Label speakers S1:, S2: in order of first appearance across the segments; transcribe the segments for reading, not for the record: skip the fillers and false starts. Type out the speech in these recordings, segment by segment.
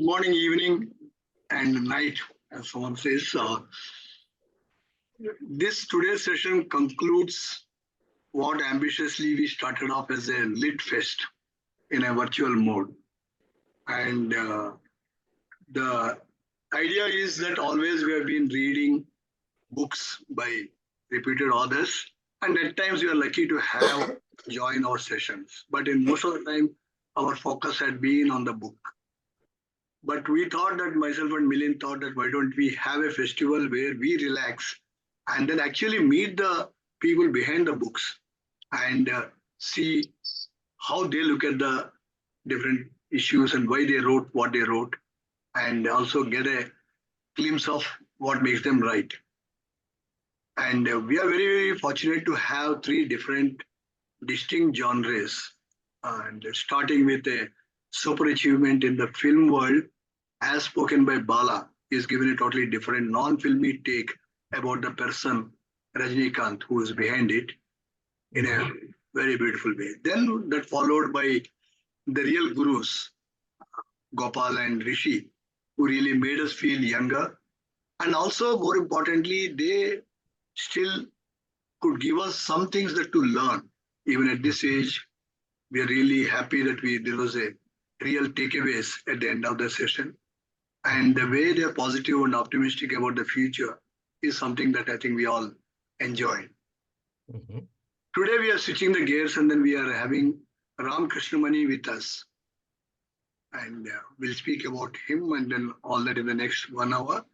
S1: morning, evening, and night, as someone says. This today's session concludes what ambitiously we started off as a LitFest in a virtual mode. And the idea is that always we have been reading books by reputed authors, and at times we are lucky to have join our sessions. But in most of the time, our focus had been on the book. But we thought that myself and Milind thought that why don't we have a festival where we relax and then actually meet the people behind the books and see how they look at the different issues and why they wrote what they wrote, and also get a glimpse of what makes them right. And we are very, very fortunate to have three different distinct genres, and starting with a super achievement in the film world, as spoken by Bala, is given a totally different non-filmy take about the person Rajnikant who is behind it in a very beautiful way. Then that followed by the real gurus, Gopal and Rishi, who really made us feel younger. And also, more importantly, they still could give us some things that to learn. Even at this age, we are really happy that there was a real takeaways at the end of the session. And the way they are positive and optimistic about the future is something that I think we all enjoy.
S2: Mm-hmm.
S1: Today we are switching the gears, and then we are having Ram Krishnamani with us. And we'll speak about him and then all that in the next 1 hour.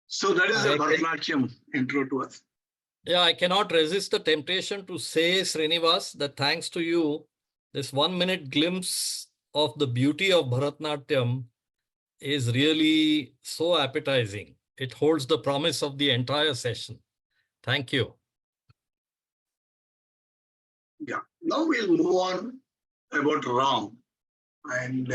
S1: So that is a Bharatanatyam intro to us.
S2: Yeah, I cannot resist the temptation to say, Srinivas, that thanks to you, this 1 minute glimpse of the beauty of Bharatanatyam is really so appetizing. It holds the promise of the entire session. Thank you.
S1: Yeah. Now we'll move on about Ram. And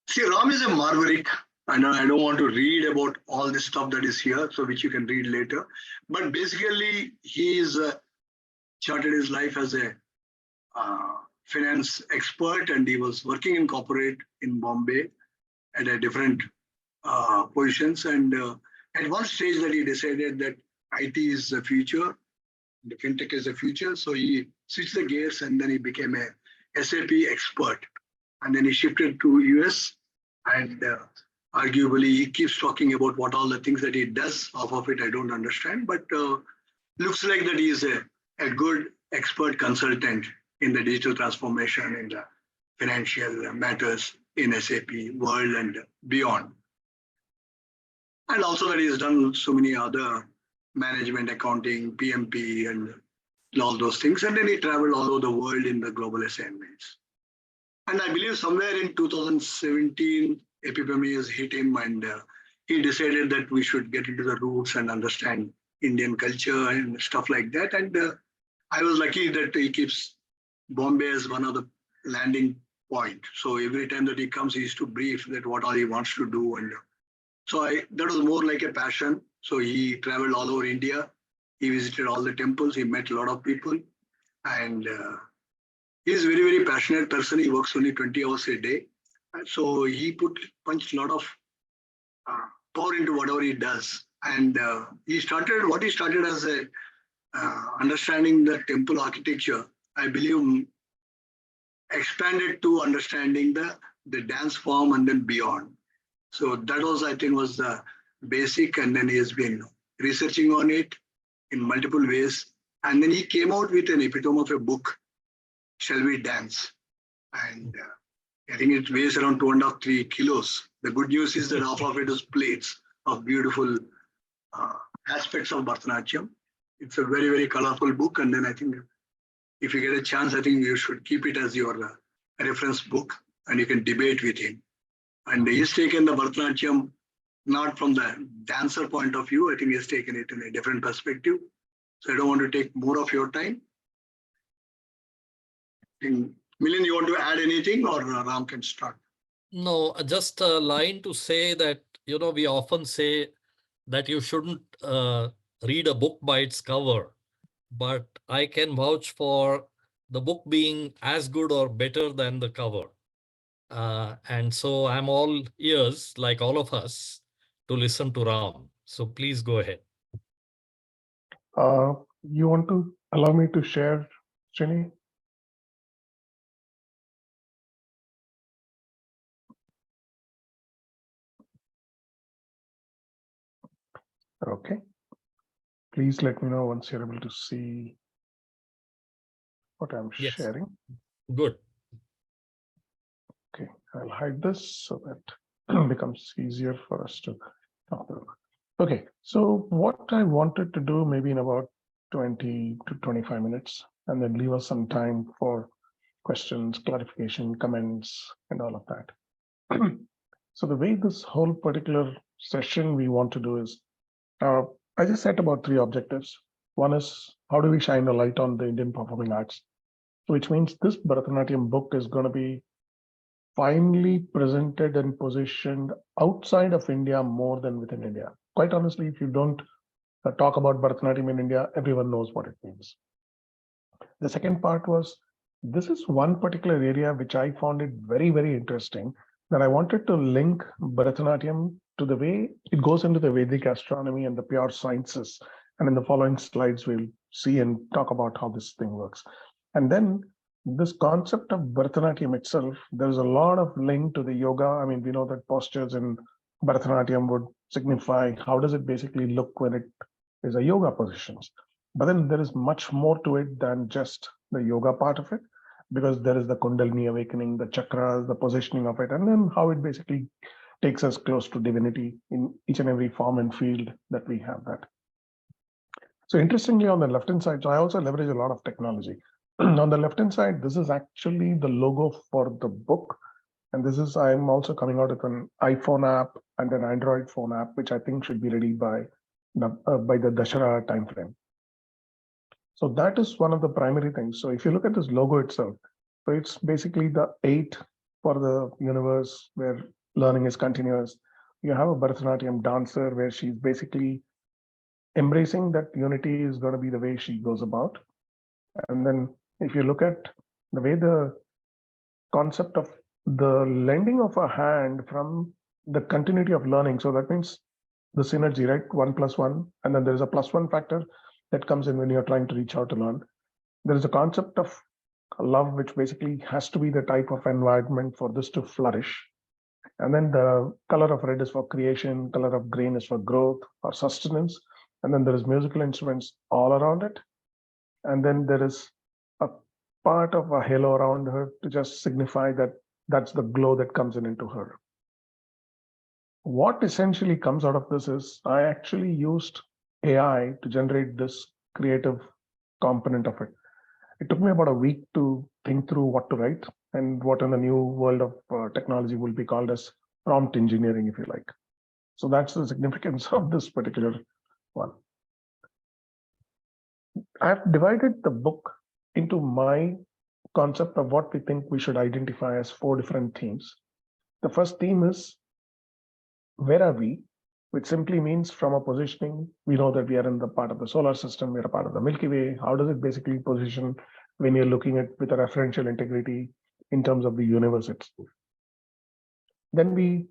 S1: see, Ram is a Marverick. I know I don't want to read about all this stuff that is here, so which you can read later. But basically, he is charted his life as a finance expert, and he was working in corporate in Bombay at a different positions. And at one stage that he decided that IT is the future, the fintech is the future. So he switched the gears and then he became a SAP expert. And then he shifted to US, and arguably he keeps talking about what all the things that he does. Half of it I don't understand, but looks like that he is a good expert consultant in the digital transformation, in the financial matters in SAP world and beyond. And also that he has done so many other management, accounting, PMP, and all those things. And then he traveled all over the world in the global assignments. And I believe somewhere in 2017, epidemic has hit him, and he decided that we should get into the roots and understand Indian culture and stuff like that. And I was lucky that he keeps Bombay as one of the landing point. So every time that he comes, he used to brief that what all he wants to do. And so that was more like a passion. So he traveled all over India. He visited all the temples. He met a lot of people. And he's a very, very passionate person. He works only 20 hours a day. So he punched a lot of power into whatever he does. And he started as a understanding the temple architecture, I believe expanded to understanding the dance form and then beyond. So that was, I think, was the basic, and then he has been researching on it in multiple ways. And then he came out with an epitome of a book, Shall We Dance? And I think it weighs around 2.5, 3 kilos. The good news is that half of it is plates of beautiful aspects of Bharatanatyam. It's a very, very colorful book. And then I think if you get a chance, I think you should keep it as your reference book and you can debate with him. And he's taken the Bharatanatyam not from the dancer point of view. I think he's taken it in a different perspective. So I don't want to take more of your time. Milind, you want to add anything, or Ram can start?
S2: No, just a line to say that, we often say that you shouldn't read a book by its cover, but I can vouch for the book being as good or better than the cover. And so I'm all ears, like all of us, to listen to Ram. So please go ahead.
S3: You want to allow me to share, Srini? Okay. Please let me know once you're able to see what I'm sharing.
S2: Good.
S3: Okay, I'll hide this so that it becomes easier for us to talk through. Okay, so what I wanted to do maybe in about 20 to 25 minutes, and then leave us some time for questions, clarification, comments, and all of that. So the way this whole particular session we want to do is, I just set about 3 objectives. One is, how do we shine a light on the Indian performing arts? Which means this Bharatanatyam book is going to be finely presented and positioned outside of India more than within India. Quite honestly, if you don't talk about Bharatanatyam in India, everyone knows what it means. The second part was, this is one particular area which I found it very, very interesting, that I wanted to link Bharatanatyam to the way it goes into the Vedic astronomy and the pure sciences. And in the following slides, we'll see and talk about how this thing works. And then this concept of Bharatanatyam itself, there's a lot of link to the yoga. I mean, we know that postures in Bharatanatyam would signify how does it basically look when it is a yoga positions. But then there is much more to it than just the yoga part of it, because there is the Kundalini awakening, the chakras, the positioning of it, and then how it basically takes us close to divinity in each and every form and field that we have that. So interestingly, on the left-hand side, so I also leverage a lot of technology. On the left-hand side, this is actually the logo for the book. And this is, I'm also coming out with an iPhone app and an Android phone app, which I think should be ready by the Dussehra timeframe. So that is one of the primary things. So if you look at this logo itself, so it's basically the 8 for the universe where learning is continuous. You have a Bharatanatyam dancer where she's basically embracing that unity is going to be the way she goes about. And then if you look at the way the concept of the lending of a hand from the continuity of learning, so that means the synergy, right? 1 + 1, and then there is a +1 factor that comes in when you're trying to reach out to learn. There is a concept of love, which basically has to be the type of environment for this to flourish. And then the color of red is for creation, color of green is for growth or sustenance. And then there is musical instruments all around it. And then there is a part of a halo around her to just signify that that's the glow that comes into her. What essentially comes out of this is I actually used AI to generate this creative component of it. It took me about a week to think through what to write and what in the new world of technology will be called as prompt engineering, if you like. So that's the significance of this particular one. I've divided the book into my concept of what we think we should identify as 4 different themes. The first theme is, where are we? Which simply means from a positioning, we know that we are in the part of the solar system, we're a part of the Milky Way. How does it basically position when you're looking at with a referential integrity in terms of the universe itself? Then we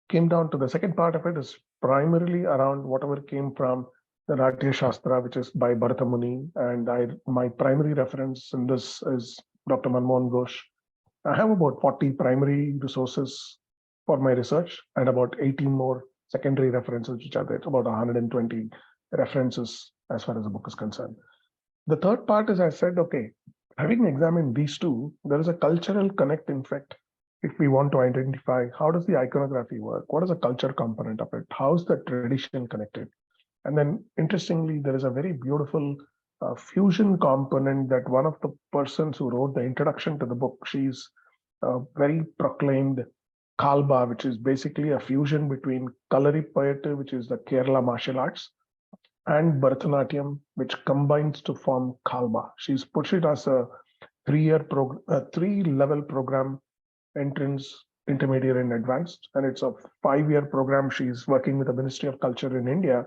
S3: came down to the second part of it is primarily around whatever came from the Natya Shastra, which is by Bharata Muni, and my primary reference in this is Dr. Manmohan Ghosh. I have about 40 primary resources for my research and about 80 more secondary references, which are there, about 120 references as far as the book is concerned. The third part is I said, okay, having examined these two, there is a cultural connect. In fact, if we want to identify how does the iconography work, what is the culture component of it, how is the tradition connected? And then interestingly, there is a very beautiful fusion component that one of the persons who wrote the introduction to the book, she's very proclaimed Kalba, which is basically a fusion between Kalaripayattu, which is the Kerala martial arts, and Bharatanatyam, which combines to form Kalba. She's put it as a three-level program, entrance, intermediate, and advanced. And it's a 5-year program. She's working with the Ministry of Culture in India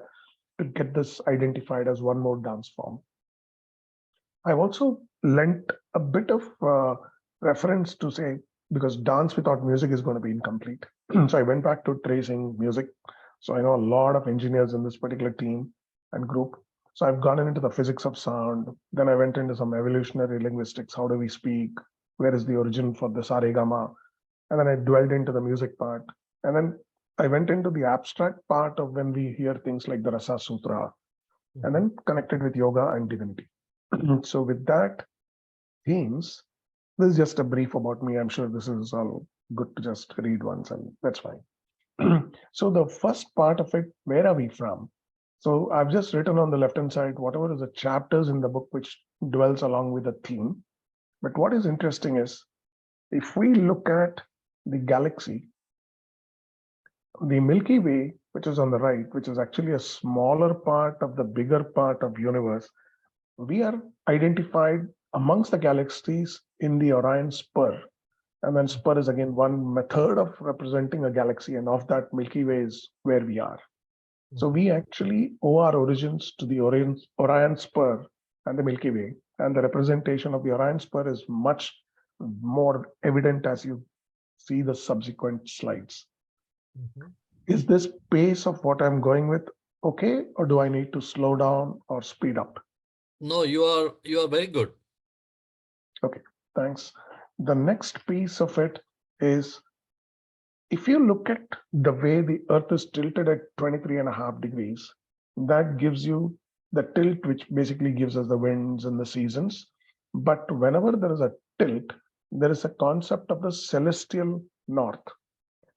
S3: to get this identified as one more dance form. I've also lent a bit of reference to say, because dance without music is going to be incomplete. So I went back to tracing music. So I know a lot of engineers in this particular team and group. So I've gone into the physics of sound. Then I went into some evolutionary linguistics. How do we speak? Where is the origin for the saregama? And then I dwelled into the music part. And then I went into the abstract part of when we hear things like the Rasa Sutra, and then connected with yoga and divinity. So with that themes, this is just a brief about me. I'm sure this is all good to just read once, and that's fine. So the first part of it, where are we from? So I've just written on the left-hand side, whatever is the chapters in the book which dwells along with the theme. But what is interesting is, if we look at the galaxy, the Milky Way, which is on the right, which is actually a smaller part of the bigger part of universe, we are identified amongst the galaxies in the Orion spur. And then spur is again one method of representing a galaxy, and of that Milky Way is where we are. So we actually owe our origins to the Orion spur and the Milky Way. And the representation of the Orion spur is much more evident as you see the subsequent slides. Is this pace of what I'm going with okay, or do I need to slow down or speed up?
S2: No, you are very good.
S3: Okay, thanks. The next piece of it is, if you look at the way the Earth is tilted at 23.5 degrees, that gives you the tilt, which basically gives us the winds and the seasons. But whenever there is a tilt, there is a concept of the celestial north.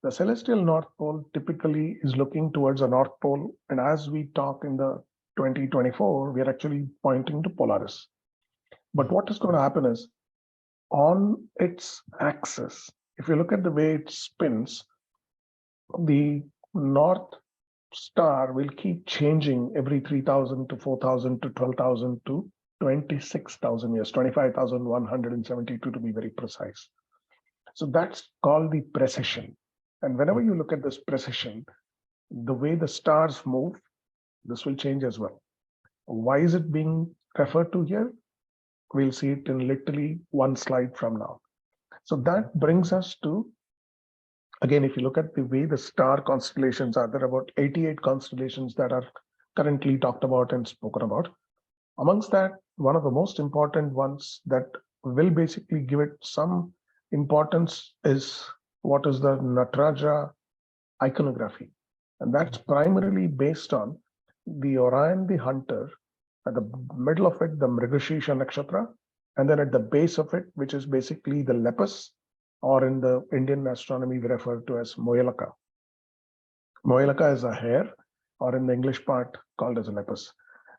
S3: The celestial North Pole typically is looking towards the North Pole. And as we talk in the 2024, we are actually pointing to Polaris. But what is going to happen is, on its axis, if you look at the way it spins, the North Star will keep changing every 3,000 to 4,000 to 12,000 to 26,000 years, 25,172 to be very precise. So that's called the precession. And whenever you look at this precession, the way the stars move, this will change as well. Why is it being referred to here? We'll see it in literally one slide from now. So that brings us to, again, if you look at the way the star constellations are, there are about 88 constellations that are currently talked about and spoken about. Amongst that, one of the most important ones that will basically give it some importance is what is the Nataraja iconography. And that's primarily based on the Orion the Hunter, at the middle of it, the Mrigashirsha Nakshatra, and then at the base of it, which is basically the Lepus, or in the Indian astronomy, we refer to as Moyalaka. Moyalaka is a hare, or in the English part, called as a Lepus.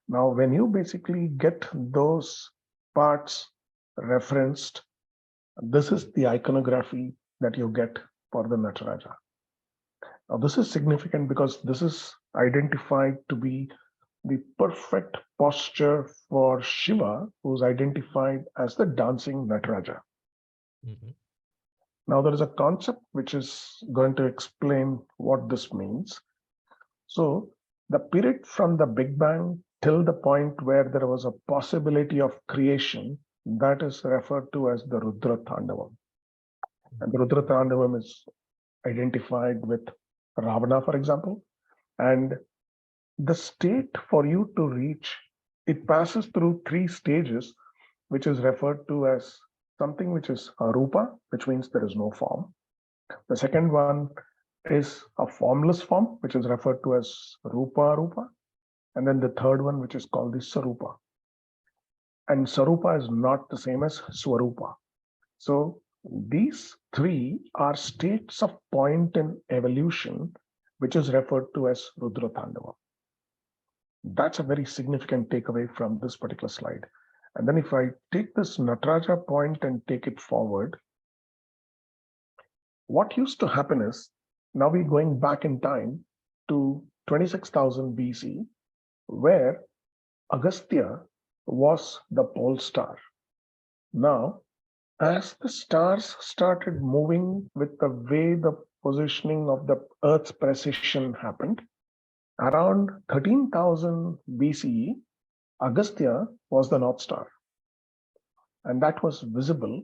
S3: Now, when you basically get those parts referenced, this is the iconography that you get for the Nataraja. Now, this is significant because this is identified to be the perfect posture for Shiva, who's identified as the dancing Nataraja. Now, there is a concept which is going to explain what this means. So, the period from the Big Bang till the point where there was a possibility of creation, that is referred to as the Rudra Tandavam. And the Rudra Tandavam is identified with Ravana, for example. And the state for you to reach, it passes through 3 stages, which is referred to as something which is arupa, which means there is no form. The second one is a formless form, which is referred to as rupa arupa. And then the third one, which is called the sarupa. And sarupa is not the same as swarupa. So these 3 are states of point in evolution, which is referred to as Rudra Tandava. That's a very significant takeaway from this particular slide. And then if I take this Nataraja point and take it forward, what used to happen is, now we're going back in time to 26,000 BC, where Agastya was the pole star. Now, as the stars started moving with the way the positioning of the Earth's precession happened, around 13,000 BCE, Agastya was the North Star. And that was visible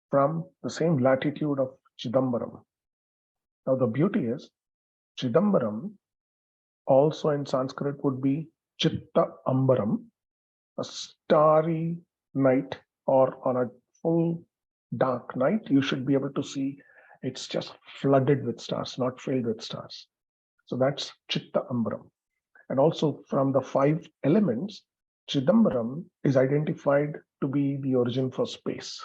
S3: from the same latitude of Chidambaram. Now, the beauty is, Chidambaram also in Sanskrit would be Chitta Ambaram, a starry night, or on a full dark night, you should be able to see it's just flooded with stars, not filled with stars. So that's Chitta Ambaram. And also from the 5 elements, Chidambaram is identified to be the origin for space.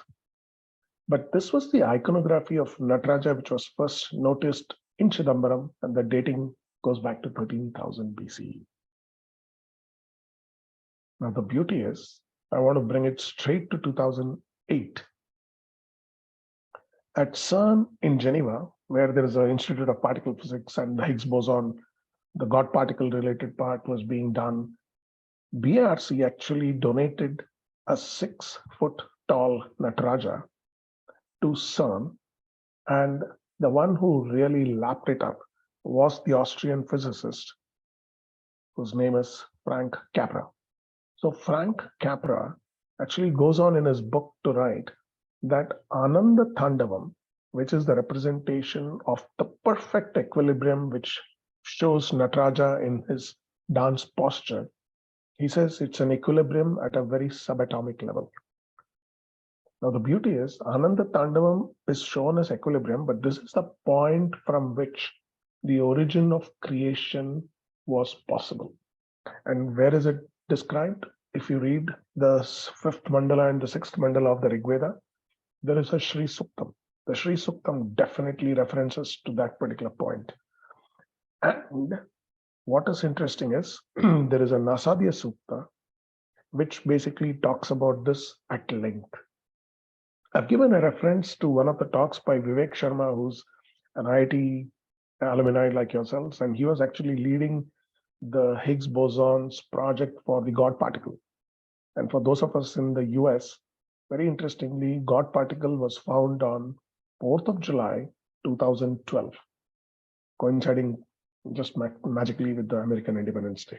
S3: But this was the iconography of Nataraja, which was first noticed in Chidambaram, and the dating goes back to 13,000 BCE. Now the beauty is, I want to bring it straight to 2008. At CERN in Geneva, where there is an Institute of Particle Physics and the Higgs boson, the God particle related part was being done. BRC actually donated a 6-foot tall Nataraja to CERN, and the one who really lapped it up was the Austrian physicist whose name is Frank Capra. So Frank Capra actually goes on in his book to write that Ananda Tandavam, which is the representation of the perfect equilibrium which shows Nataraja in his dance posture, he says it's an equilibrium at a very subatomic level. Now the beauty is, Ananda Tandavam is shown as equilibrium, but this is the point from which the origin of creation was possible. And where is it described? If you read the 5th mandala and the 6th mandala of the Rig Veda, there is a Shri Suktam. The Shri Suktam definitely references to that particular point. And what is interesting is, there is a Nasadya Sukta, which basically talks about this at length. I've given a reference to one of the talks by Vivek Sharma, who's an IIT alumni like yourselves, and he was actually leading the Higgs bosons project for the God particle. And for those of us in the US, very interestingly, God particle was found on 4th of July, 2012, coinciding just magically with the American Independence Day.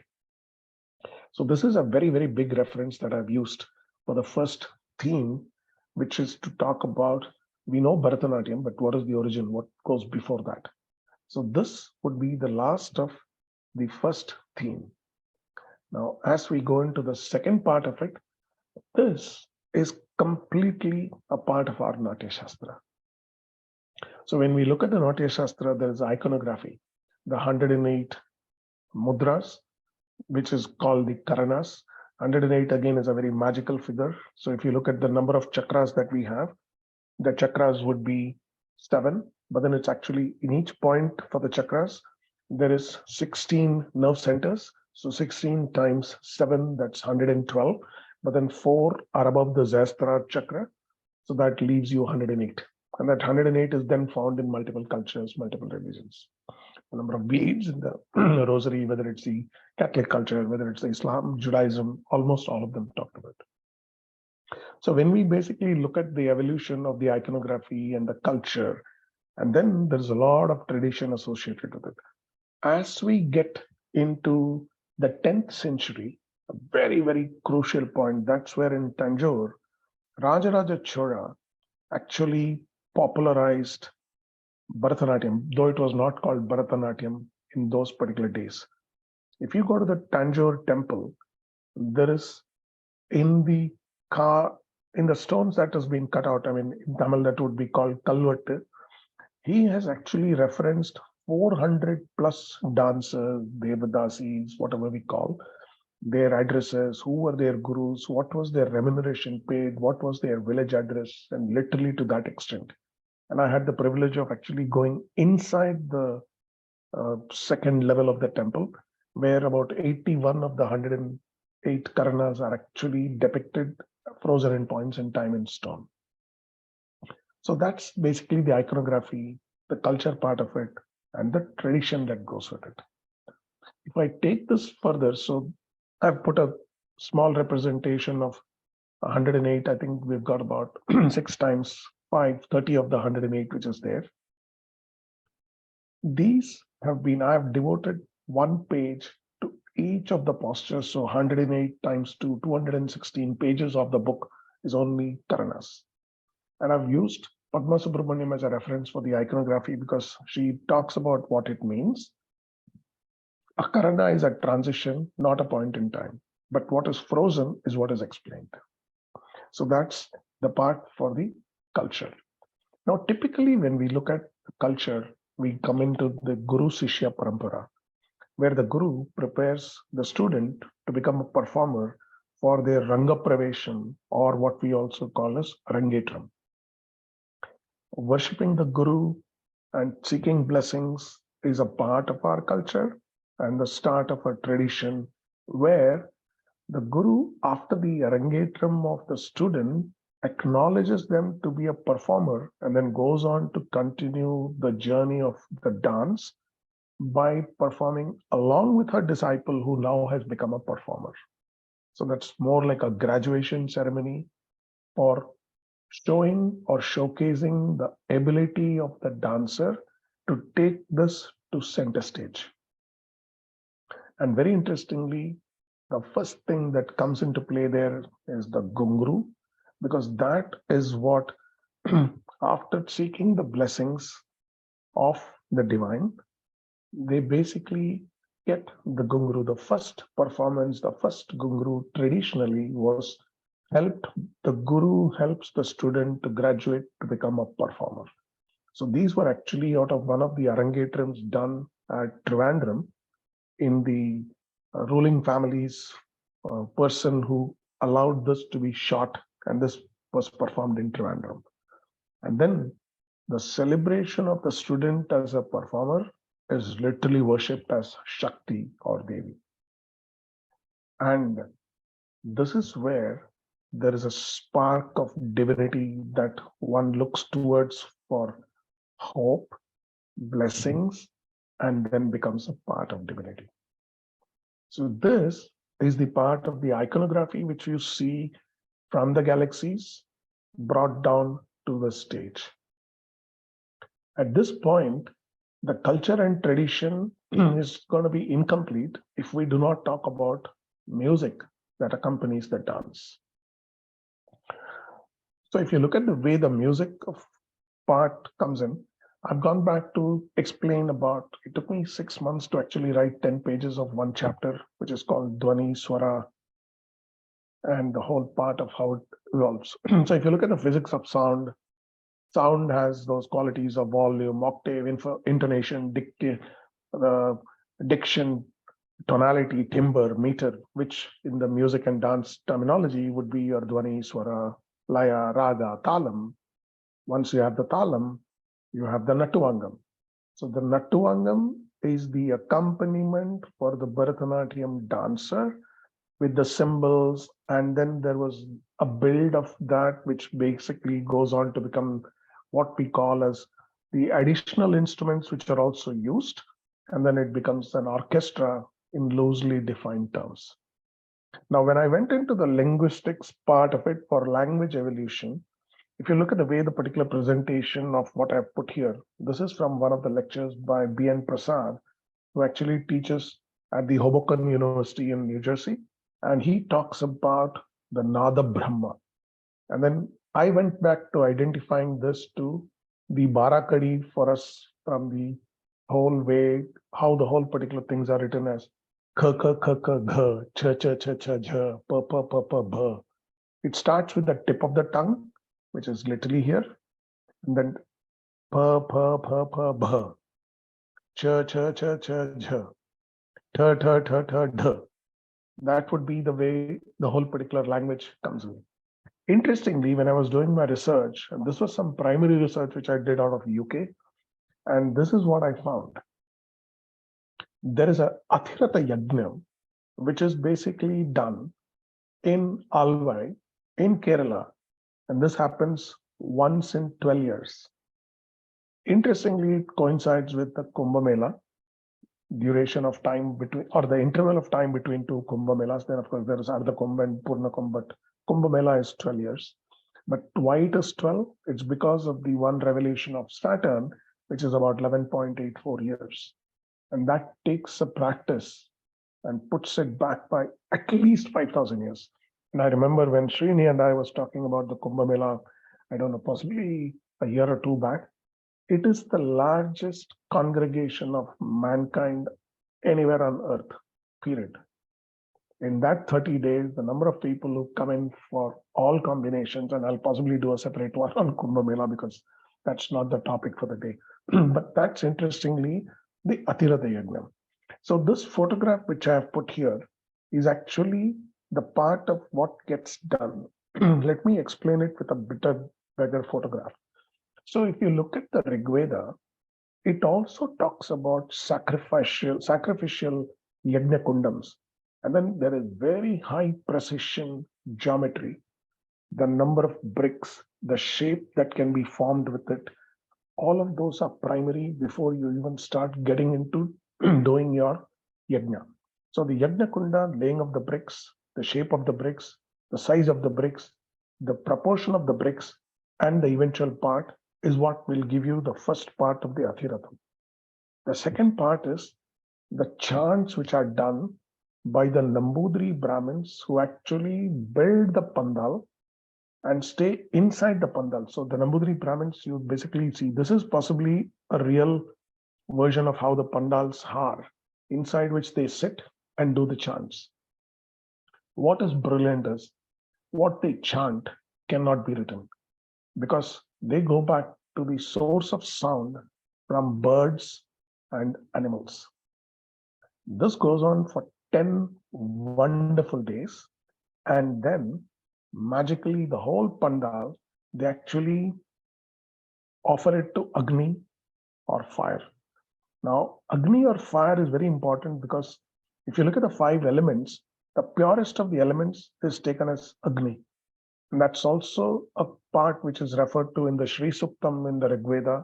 S3: So this is a very, very big reference that I've used for the first theme, which is to talk about, we know Bharatanatyam, but what is the origin? What goes before that? So this would be the last of the first theme. Now, as we go into the second part of it, this is completely a part of our Natya Shastra. So when we look at the Natya Shastra, there is iconography, the 108 mudras, which is called the Karanas. 108 again is a very magical figure. So if you look at the number of chakras that we have, the chakras would be 7, but then it's actually in each point for the chakras, there is 16 nerve centers. So 16 times 7, that's 112. But then 4 are above the Zahasrara chakra. So that leaves you 108. And that 108 is then found in multiple cultures, multiple religions. The number of beads in the rosary, whether it's the Catholic culture, whether it's the Islam, Judaism, almost all of them talked about. So when we basically look at the evolution of the iconography and the culture, and then there's a lot of tradition associated with it. As we get into the 10th century, a very, very crucial point, that's where in Tanjore, Rajaraja Chola actually popularized Bharatanatyam, though it was not called Bharatanatyam in those particular days. If you go to the Tanjore temple, there is in the in the stones that has been cut out, I mean, in Tamil that would be called Kalvattu, he has actually referenced 400 plus dancers, Devadasis, whatever we call, their addresses, who were their gurus, what was their remuneration paid, what was their village address, and literally to that extent. And I had the privilege of actually going inside the second level of the temple, where about 81 of the 108 Karanas are actually depicted, frozen in points in time in stone. So that's basically the iconography, the culture part of it, and the tradition that goes with it. If I take this further, so I've put a small representation of 108. I think we've got about 6 times 5, 30 of the 108, which is there. These have been, I've devoted one page to each of the postures. So 108 times 2, 216 pages of the book is only Karanas. And I've used Padma Subramaniam as a reference for the iconography because she talks about what it means. A Karana is a transition, not a point in time. But what is frozen is what is explained. So that's the part for the culture. Now, typically, when we look at culture, we come into the Guru Sishya Parampara, where the Guru prepares the student to become a performer for their Ranga Pravesham, or what we also call as Rangetram. Worshipping the Guru and seeking blessings is a part of our culture and the start of a tradition where the Guru, after the Rangetram of the student, acknowledges them to be a performer and then goes on to continue the journey of the dance by performing along with her disciple who now has become a performer. So that's more like a graduation ceremony for showing or showcasing the ability of the dancer to take this to center stage. And very interestingly, the first thing that comes into play there is the Gungru, because that is what, after seeking the blessings of the divine, they basically get the Gungru. The first performance, the first Gungru traditionally was the Guru helps the student to graduate to become a performer. So these were actually out of one of the Arangetrams done at Trivandrum in the ruling family's person who allowed this to be shot, and this was performed in Trivandrum. And then the celebration of the student as a performer is literally worshipped as Shakti or Devi. And this is where there is a spark of divinity that one looks towards for hope, blessings, and then becomes a part of divinity. So this is the part of the iconography which you see from the galaxies brought down to the stage. At this point, the culture and tradition is going to be incomplete if we do not talk about music that accompanies the dance. So if you look at the way the music of part comes in, I've gone back to explain about, it took me 6 months to actually write 10 pages of one chapter, which is called Dwani, Swara, and the whole part of how it evolves. So if you look at the physics of sound, sound has those qualities of volume, octave, intonation, diction, tonality, timbre, meter, which in the music and dance terminology would be your Dwani, Swara, Laya, Raga, Talam. Once you have the Talam, you have the Nattuangam. So the Nattuangam is the accompaniment for the Bharatanatyam dancer with the cymbals, and then there was a build of that which basically goes on to become what we call as the additional instruments which are also used, and then it becomes an orchestra in loosely defined terms. Now, when I went into the linguistics part of it for language evolution, if you look at the way the particular presentation of what I've put here, this is from one of the lectures by B.N. Prasad, who actually teaches at the Hoboken University in New Jersey. And he talks about the Nada Brahma. And then I went back to identifying this to the Barakadi for us from the whole way, how the whole particular things are written as K, K, K, K, Gh, Ch, Ch, Ch, Ch, Jh, P, P, P, P, Bh. It starts with the tip of the tongue, which is literally here, and then P, P, P, P, Bh, Ch, Ch, Ch, Ch, Jh, Th, Th, Th, Th, Dh. That would be the way the whole particular language comes in. Interestingly, when I was doing my research, and this was some primary research which I did out of UK, and this is what I found. There is a Athirata Yajna, which is basically done in Alvai, in Kerala, and this happens once in 12 years. Interestingly, it coincides with the Kumbh Mela, duration of time between, or the interval of time between two Kumbh Melas. Then, of course, there is Ardha Kumbh and Purna Kumbh, but Kumbh Mela is 12 years. But why it is 12? It's because of the one revelation of Saturn, which is about 11.84 years. And that takes a practice and puts it back by at least 5,000 years. And I remember when Srini and I was talking about the Kumbh Mela, I don't know, possibly a year or two back, it is the largest congregation of mankind anywhere on earth, period. In that 30 days, the number of people who come in for all combinations, and I'll possibly do a separate one on Kumbh Mela because that's not the topic for the day. But that's interestingly the Atirada Yajna. So this photograph which I have put here is actually the part of what gets done. Let me explain it with a better photograph. So if you look at the Rig Veda, it also talks about sacrificial yajna kundams. And then there is very high precision geometry, the number of bricks, the shape that can be formed with it. All of those are primary before you even start getting into doing your yajna. So the yajna kunda, laying of the bricks, the shape of the bricks, the size of the bricks, the proportion of the bricks, and the eventual part is what will give you the first part of the Athiratham. The second part is the chants which are done by the Nambudri Brahmins who actually build the pandal and stay inside the pandal. So the Nambudri Brahmins, you basically see, this is possibly a real version of how the pandals are, inside which they sit and do the chants. What is brilliant is what they chant cannot be written because they go back to the source of sound from birds and animals. This goes on for 10 wonderful days, and then magically the whole pandal, they actually offer it to Agni or fire. Now, Agni or fire is very important because if you look at the 5 elements, the purest of the elements is taken as Agni. And that's also a part which is referred to in the Shri Suktam in the Rig Veda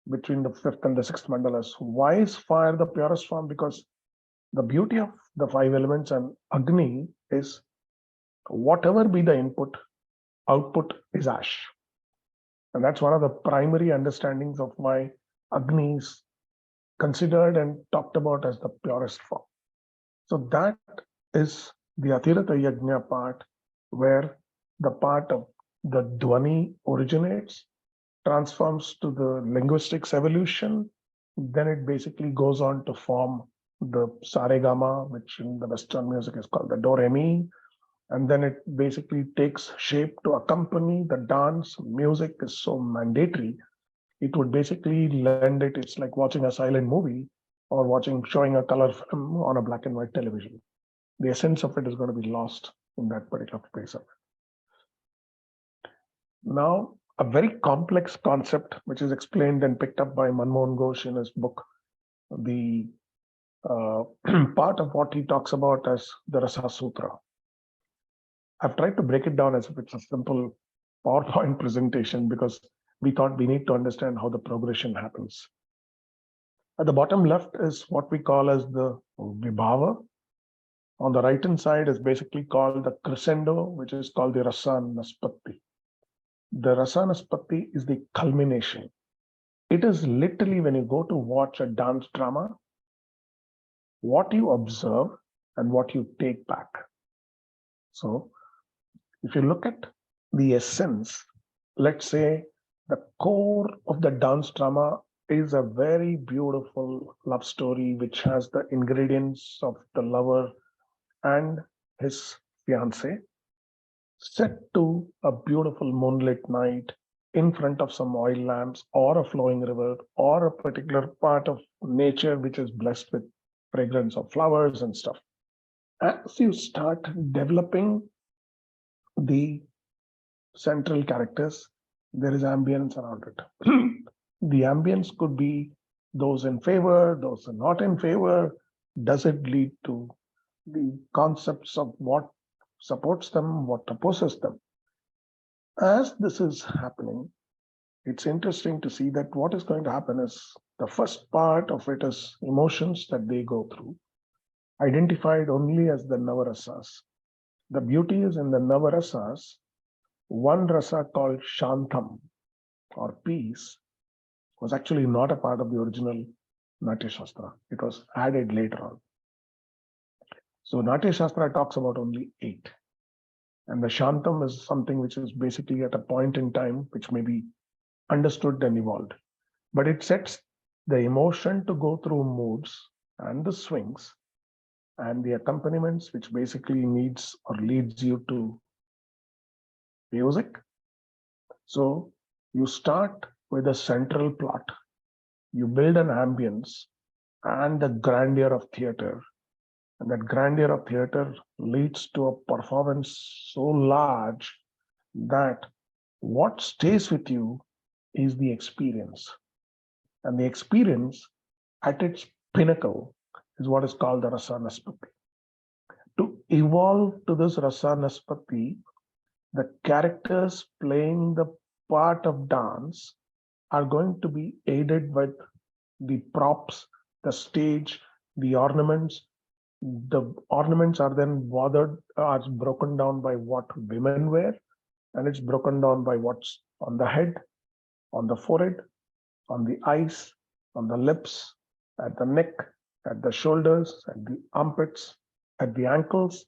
S3: between the 5th and the 6th mandalas. Why is fire the purest form? Because the beauty of the 5 elements and Agni is whatever be the input, output is ash. And that's one of the primary understandings of why Agni is considered and talked about as the purest form. So that is the Atirata Yajna part, where the part of the Dwani originates, transforms to the linguistics evolution, then it basically goes on to form the Saregama, which in the Western music is called the Do Re Mi, and then it basically takes shape to accompany the dance. Music is so mandatory, it would basically lend it, it's like watching a silent movie or showing a color film on a black and white television. The essence of it is going to be lost in that particular place of it. Now, a very complex concept, which is explained and picked up by Manmohan Ghosh in his book, the part of what he talks about as the Rasa Sutra. I've tried to break it down as if it's a simple PowerPoint presentation because we thought we need to understand how the progression happens. At the bottom left is what we call as the Vibhava. On the right hand side is basically called the crescendo, which is called the Rasa Naspati. The Rasa Naspati is the culmination. It is literally when you go to watch a dance drama, what you observe and what you take back. So if you look at the essence, let's say the core of the dance drama is a very beautiful love story which has the ingredients of the lover and his fiancée set to a beautiful moonlit night in front of some oil lamps or a flowing river or a particular part of nature which is blessed with fragrance of flowers and stuff. As you start developing the central characters, there is ambience around it. The ambience could be those in favor, those are not in favor. Does it lead to the concepts of what supports them, what opposes them? As this is happening, it's interesting to see that what is going to happen is the first part of it is emotions that they go through, identified only as the Navarasas. The beauty is in the Navarasas, one rasa called Shantam or peace was actually not a part of the original Natya Shastra. It was added later on. So Natya Shastra talks about only 8. And the Shantam is something which is basically at a point in time which may be understood and evolved. But it sets the emotion to go through moods and the swings and the accompaniments, which basically needs or leads you to music. So you start with a central plot, you build an ambience and the grandeur of theater. And that grandeur of theater leads to a performance so large that what stays with you is the experience. And the experience at its pinnacle is what is called the Rasa Naspati. To evolve to this Rasa Naspati, the characters playing the part of dance are going to be aided with the props, the stage, the ornaments. The ornaments are then broken down by what women wear, and it's broken down by what's on the head, on the forehead, on the eyes, on the lips, at the neck, at the shoulders, at the armpits, at the ankles,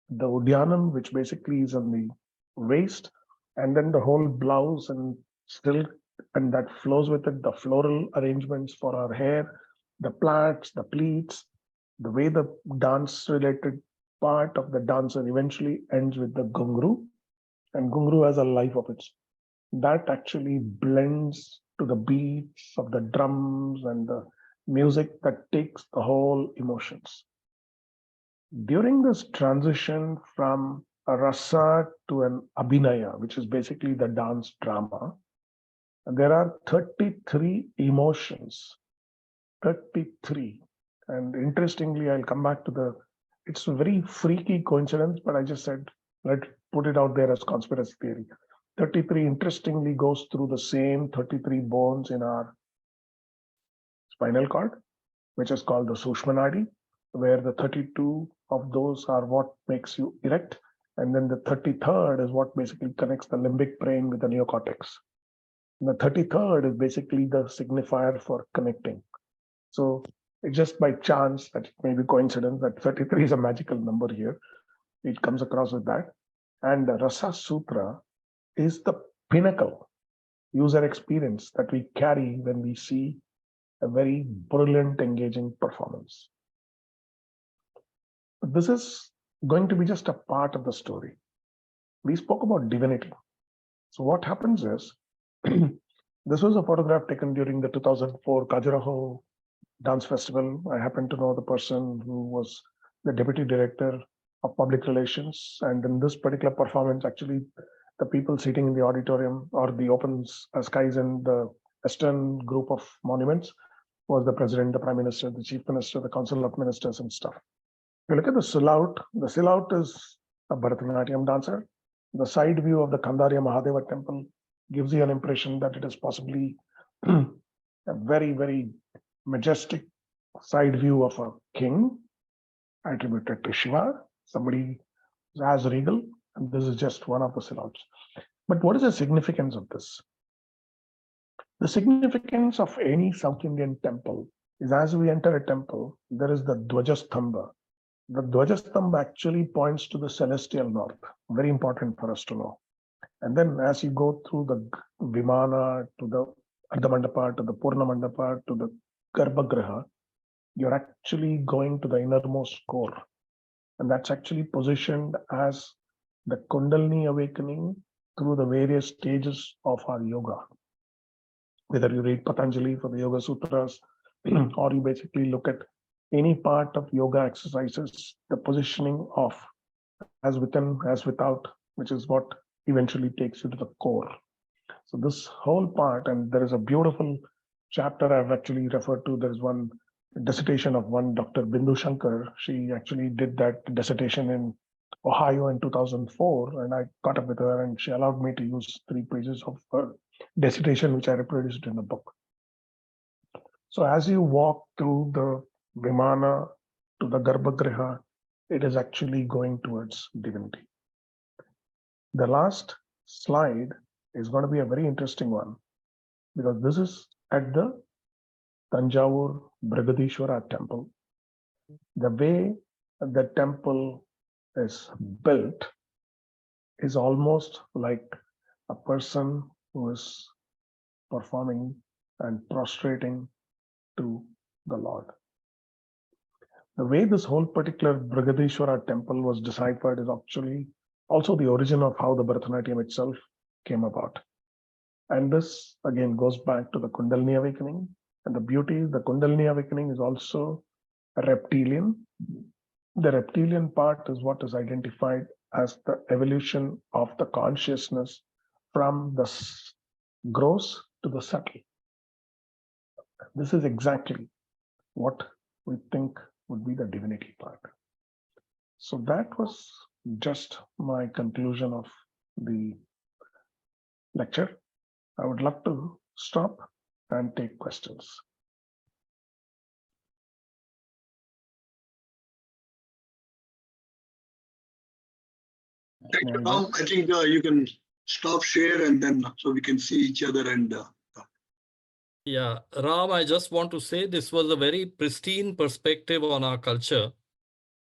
S3: the udyanam, which basically is on the waist, and then the whole blouse and silk, and that flows with it, the floral arrangements for our hair, the plaits, the pleats, the way the dance related part of the dancer eventually ends with the gungru, and gungru has a life of its. That actually blends to the beats of the drums and the music that takes the whole emotions. During this transition from a rasa to an abhinaya, which is basically the dance drama, there are 33 emotions. 33. And interestingly, I'll come back to it's a very freaky coincidence, but I just said, let's put it out there as conspiracy theory. 33 interestingly goes through the same 33 bones in our spinal cord, which is called the Sushma Nadi, where the 32 of those are what makes you erect. And then the 33rd is what basically connects the limbic brain with the neocortex. And the 33rd is basically the signifier for connecting. So it's just by chance that it may be coincidence that 33 is a magical number here. It comes across with that. And the Rasa Sutra is the pinnacle user experience that we carry when we see a very brilliant, engaging performance. But this is going to be just a part of the story. We spoke about divinity. So what happens is, this was a photograph taken during the 2004 Khajuraho Dance Festival. I happen to know the person who was the deputy director of public relations. And in this particular performance, actually, the people sitting in the auditorium or the open skies in the Western group of monuments was the president, the prime minister, the chief minister, the council of ministers and stuff. If you look at the silhouette is a Bharatanatyam dancer. The side view of the Kandariya Mahadeva temple gives you an impression that it is possibly a very, very majestic side view of a king attributed to Shiva, somebody as regal, and this is just one of the silhouettes. But what is the significance of this? The significance of any South Indian temple is as we enter a temple, there is the Dvajastambha. The Dvajastambha actually points to the celestial north, very important for us to know. And then as you go through the Vimana to the Ardhamandapa to the Purna Mandapa to the Garbhagriha, you're actually going to the innermost core. And that's actually positioned as the Kundalini awakening through the various stages of our yoga. Whether you read Patanjali for the Yoga Sutras, or you basically look at any part of yoga exercises, the positioning of as within, as without, which is what eventually takes you to the core. So this whole part, and there is a beautiful chapter I've actually referred to. There's one dissertation of one Dr. Bindu Shankar. She actually did that dissertation in Ohio in 2004, and I caught up with her and she allowed me to use 3 pages of her dissertation, which I reproduced in the book. So as you walk through the Vimana to the Garbhagriha, it is actually going towards divinity. The last slide is going to be a very interesting one, because this is at the Tanjavur Brigadishwara temple. The way the temple is built is almost like a person who is performing and prostrating to the Lord. The way this whole particular Brigadishwara temple was deciphered is actually also the origin of how the Bharatanatyam itself came about. And this again goes back to the Kundalini awakening. And the beauty is the Kundalini awakening is also a reptilian. The reptilian part is what is identified as the evolution of the consciousness from the gross to the subtle. This is exactly what we think would be the divinity part. So that was just my conclusion of the lecture. I would love to stop and take questions.
S1: Thank you, Ram. I think you can stop share and then so we can see each other and
S2: Yeah, Ram, I just want to say this was a very pristine perspective on our culture,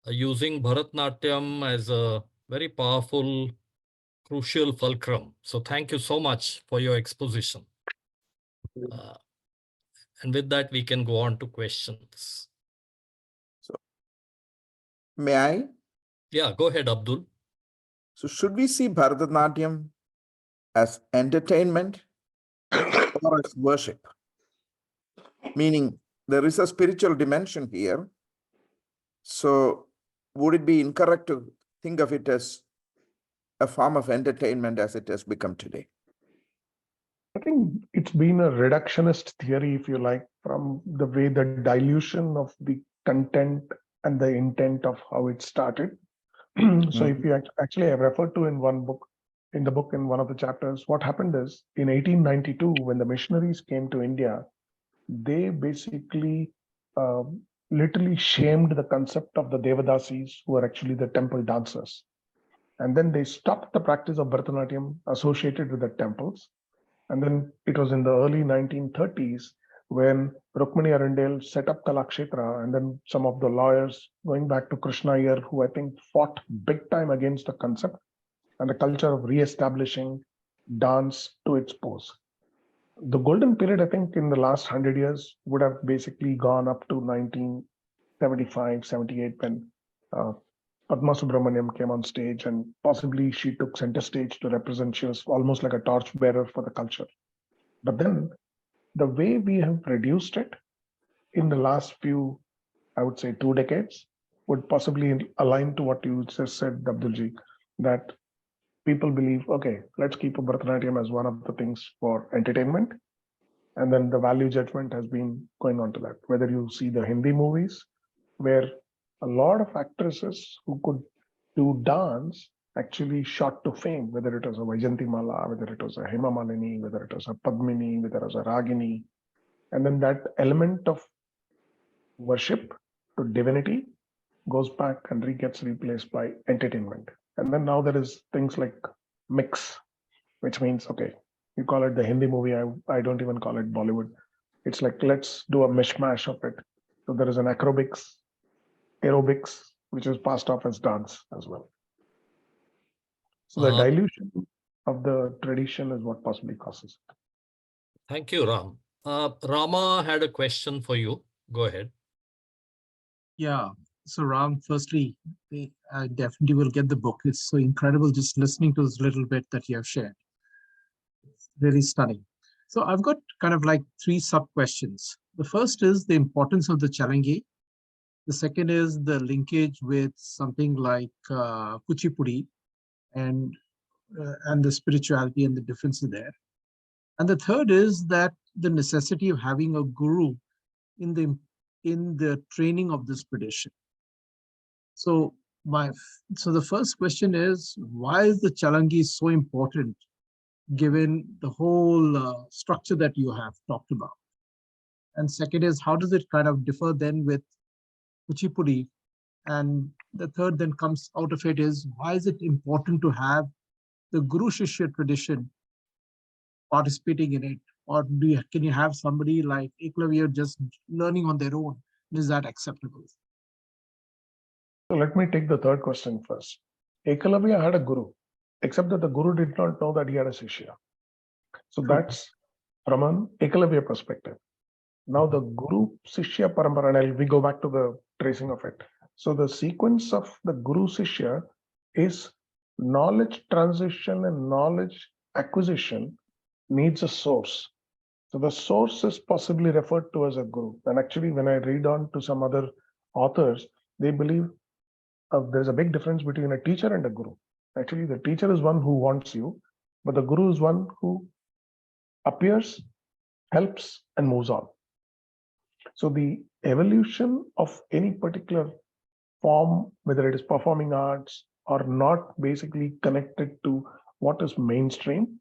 S2: using Bharatnatyam as a very powerful, crucial fulcrum. So thank you so much for your exposition. And with that, we can go on to questions.
S4: So, may I?
S2: Yeah, go ahead, Abdul.
S4: So, should we see Bharatanatyam as entertainment or as worship? Meaning, there is a spiritual dimension here. So, would it be incorrect to think of it as a form of entertainment as it has become today?
S3: I think it's been a reductionist theory, if you like, from the way the dilution of the content and the intent of how it started. So if you actually have referred to in one book, in one of the chapters, what happened is in 1892, when the missionaries came to India, they basically literally shamed the concept of the Devadasis, who are actually the temple dancers. And then they stopped the practice of Bharatanatyam associated with the temples. And then it was in the early 1930s when Rukmini Arundel set up Kalakshetra, and then some of the lawyers, going back to Krishna Iyer, who I think fought big time against the concept and the culture of re-establishing dance to its pose. The golden period, I think, in the last 100 years would have basically gone up to 1975, 78, when Padma Subramaniam came on stage, and possibly she took center stage to represent, she was almost like a torchbearer for the culture. But then the way we have reduced it in the last few, I would say 2 decades, would possibly align to what you just said, Abdulji, that people believe, okay, let's keep a Bharatanatyam as one of the things for entertainment. And then the value judgment has been going on to that. Whether you see the Hindi movies, where a lot of actresses who could do dance actually shot to fame, whether it was a Vaijanti Mala, whether it was a Hema Malini, whether it was a Padmini, whether it was a Ragini. And then that element of worship to divinity goes back and gets replaced by entertainment. And then now there is things like mix, which means, okay, you call it the Hindi movie, I don't even call it Bollywood. It's like, let's do a mishmash of it. So there is an aerobics, which is passed off as dance as well. So the dilution of the tradition is what possibly causes it.
S2: Thank you, Ram. Rama had a question for you. Go ahead.
S5: Yeah. So Ram, firstly, I definitely will get the book. It's so incredible just listening to this little bit that you have shared. It's really stunning. So I've got kind of like three sub questions. The first is the importance of the Chalangi. The second is the linkage with something like Kuchipudi and the spirituality and the difference there. And the third is that the necessity of having a guru in the training of this tradition. So the first question is, why is the Chalangi so important given the whole structure that you have talked about? And second is, how does it kind of differ then with Kuchipudi? And the third then comes out of it is, why is it important to have the Guru Shishya tradition participating in it? Or can you have somebody like Eklavya just learning on their own? Is that acceptable?
S3: So let me take the third question first. Ekalavya had a guru, except that the guru did not know that he had a Shishya. So that's from an Ekalavya perspective. Now the Guru Shishya Parampara, and we go back to the tracing of it. So the sequence of the Guru Shishya is knowledge transition and knowledge acquisition needs a source. So the source is possibly referred to as a guru. And actually, when I read on to some other authors, they believe there's a big difference between a teacher and a guru. Actually, the teacher is one who wants you, but the guru is one who appears, helps, and moves on. So the evolution of any particular form, whether it is performing arts or not basically connected to what is mainstream,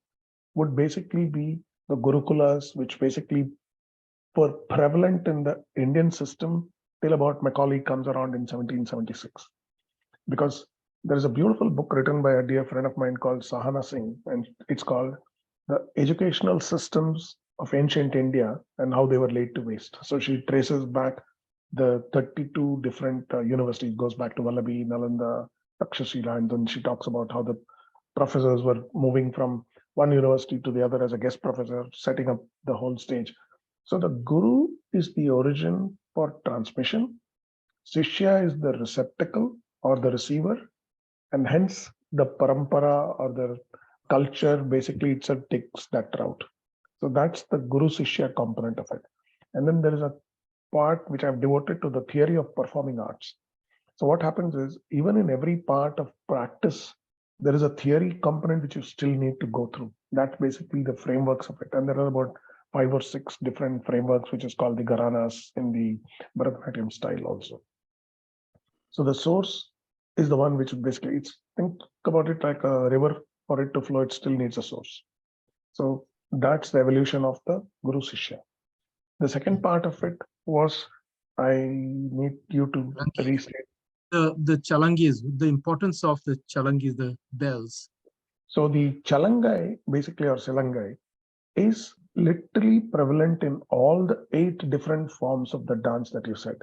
S3: would basically be the Gurukulas, which basically were prevalent in the Indian system till about Macaulay comes around in 1776. Because there is a beautiful book written by a dear friend of mine called Sahana Singh, and it's called The Educational Systems of Ancient India and How They Were Laid to Waste. So she traces back the 32 different universities, goes back to Vallabhi, Nalanda, Takshashila, and then she talks about how the professors were moving from one university to the other as a guest professor, setting up the whole stage. So the guru is the origin for transmission. Shishya is the receptacle or the receiver, and hence the parampara or the culture basically itself takes that route. So that's the Guru Shishya component of it. And then there is a part which I've devoted to the theory of performing arts. So what happens is, even in every part of practice, there is a theory component which you still need to go through. That's basically the frameworks of it. And there are about 5 or 6 different frameworks, which is called the Gharanas in the Bharatanatyam style also. So the source is the one which basically, think about it like a river. For it to flow, it still needs a source. So that's the evolution of the Guru Shishya. The second part of it was, I need you to restate.
S5: The Chalangis, the importance of the Chalangis, the bells.
S3: So the Chalangai, basically, or Silangai, is literally prevalent in all the 8 different forms of the dance that you said.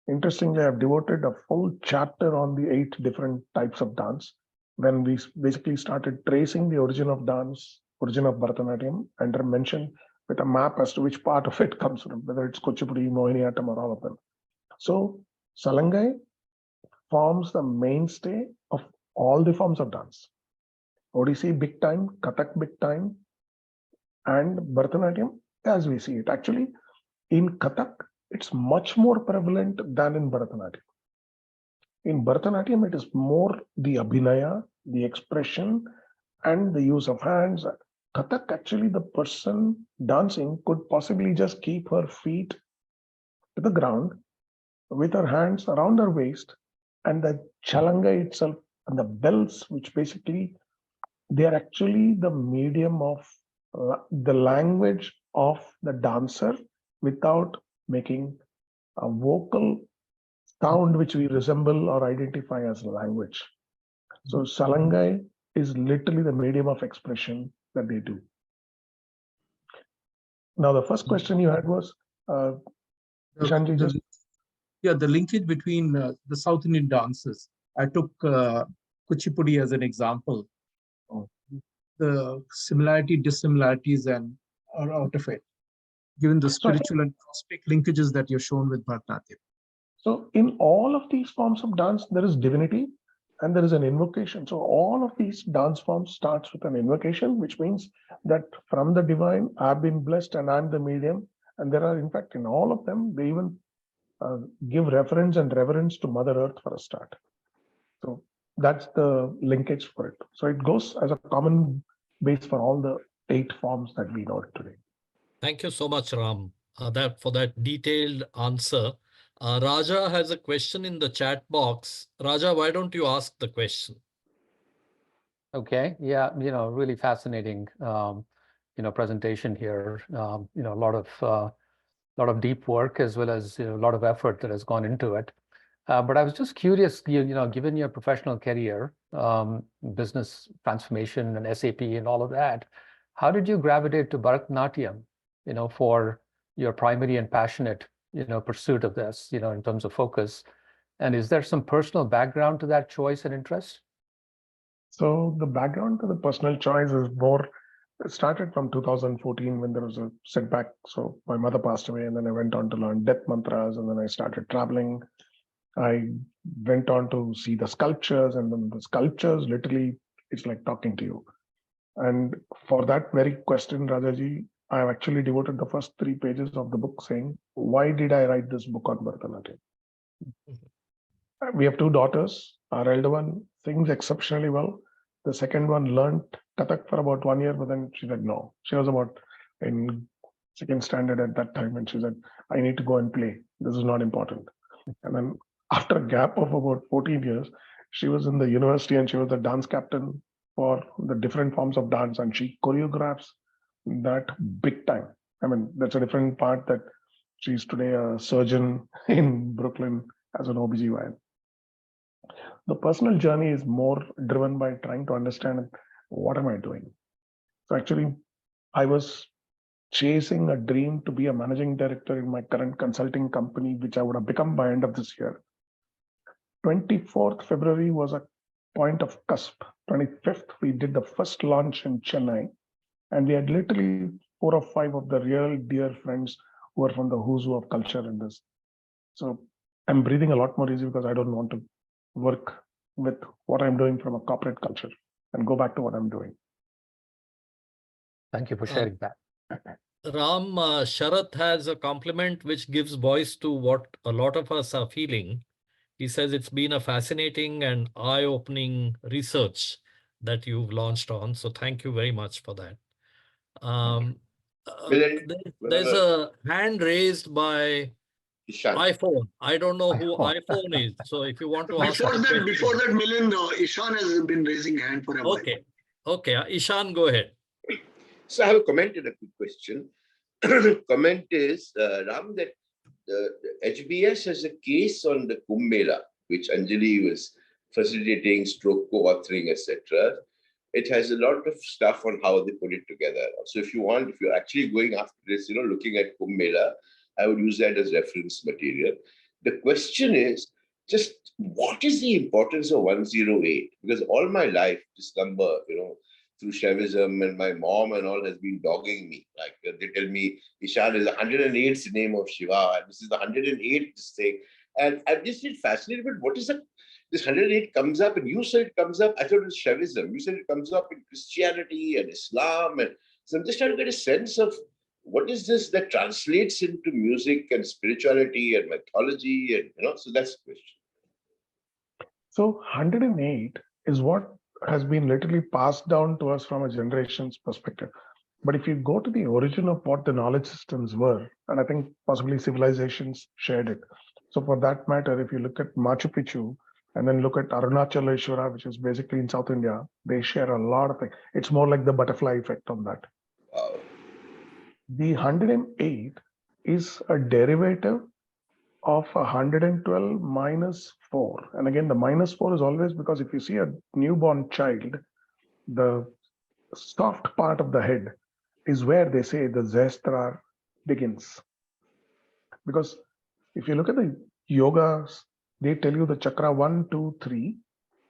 S3: Interestingly, I've devoted a full chapter on the 8 different types of dance when we basically started tracing the origin of dance, origin of Bharatanatyam, and I mentioned with a map as to which part of it comes from, whether it's Kuchipudi, Mohiniyattam, or all of them. So Salangai forms the mainstay of all the forms of dance. Odissi big time, Kathak big time, and Bharatanatyam as we see it. Actually, in Kathak, it's much more prevalent than in Bharatanatyam. In Bharatanatyam, it is more the abhinaya, the expression, and the use of hands. Kathak, actually, the person dancing could possibly just keep her feet to the ground with her hands around her waist, and the chalanga itself and the bells, which basically they are actually the medium of the language of the dancer without making a vocal sound which we resemble or identify as a language. So Salangai is literally the medium of expression that they do. Now, the first question you had was, Shanji, just
S5: yeah, the linkage between the South Indian dances. I took Kuchipudi as an example. The similarity, dissimilarities, and or out of it, given the
S3: So I think-
S5: spiritual and cosmic linkages that you're shown with Bharatanatyam?
S3: So in all of these forms of dance, there is divinity and there is an invocation. So all of these dance forms starts with an invocation, which means that from the divine, I've been blessed and I'm the medium. And there are, in fact, in all of them, they even give reference and reverence to Mother Earth for a start. So that's the linkage for it. So it goes as a common base for all the 8 forms that we know today.
S2: Thank you so much, Ram, for that detailed answer. Raja has a question in the chat box. Raja, why don't you ask the question?
S6: Okay, yeah, really fascinating, presentation here. A lot of deep work as well as a lot of effort that has gone into it. But I was just curious, given your professional career, business transformation and SAP and all of that, how did you gravitate to Bharatanatyam, for your primary and passionate, pursuit of this, in terms of focus? And is there some personal background to that choice and interest?
S3: So the background to the personal choice is more, it started from 2014 when there was a setback. So my mother passed away and then I went on to learn death mantras and then I started traveling. I went on to see the sculptures and then the sculptures literally, it's like talking to you. And for that very question, Rajaji, I have actually devoted the first 3 pages of the book saying, why did I write this book on Bharatanatyam? We have 2 daughters. Our elder one sings exceptionally well. The second one learned Kathak for about 1 year, but then she said no. She was about in 2nd standard at that time, and she said, I need to go and play. This is not important. And then after a gap of about 14 years, she was in the university and she was the dance captain for the different forms of dance, and she choreographs that big time. I mean, that's a different part that she's today a surgeon in Brooklyn as an OBGYN. The personal journey is more driven by trying to understand what am I doing. So actually, I was chasing a dream to be a managing director in my current consulting company, which I would have become by end of this year. 24th February was a point of cusp. 25th, we did the first launch in Chennai, and we had literally 4 or 5 of the real dear friends who are from the who's who of culture in this. So I'm breathing a lot more easy because I don't want to work with what I'm doing from a corporate culture and go back to what I'm doing.
S6: Thank you for sharing that.
S2: Ram, Sharath has a compliment which gives voice to what a lot of us are feeling. He says it's been a fascinating and eye-opening research that you've launched on. So thank you very much for that. There's a hand raised by
S7: Ishan.
S2: iPhone. I don't know who iPhone is. So if you want to ask
S1: Before
S2: a
S1: that,
S2: question-
S1: Milind, Ishan has been raising hand for a while.
S2: Okay. Ishan, go ahead.
S7: So I have a comment and a quick question. Comment is, Ram, that HBS has a case on the Kumbh Mela, which Anjali was facilitating, stroke co-authoring, etc. It has a lot of stuff on how they put it together. So if you're actually going after this, looking at Kumbh Mela, I would use that as reference material. The question is, just what is the importance of 108? Because all my life, this number, through Shaivism and my mom and all has been dogging me. Like they tell me, Ishan is 108th name of Shiva, and this is the 108th thing. And I'm just fascinated with what is this 108 comes up, and you said it comes up. I thought it was Shaivism. You said it comes up in Christianity and Islam. And so I'm just trying to get a sense of what is this that translates into music and spirituality and mythology, and so that's the question.
S3: So 108 is what has been literally passed down to us from a generation's perspective. But if you go to the origin of what the knowledge systems were, and I think possibly civilizations shared it. So for that matter, if you look at Machu Picchu and then look at Arunachaleshwara, which is basically in South India, they share a lot of things. It's more like the butterfly effect on that.
S7: Wow.
S3: The 108 is a derivative of 112 minus 4. And again, the minus 4 is always because if you see a newborn child, the soft part of the head is where they say the Zehstrar begins. Because if you look at the yogas, they tell you the chakra 1, 2, 3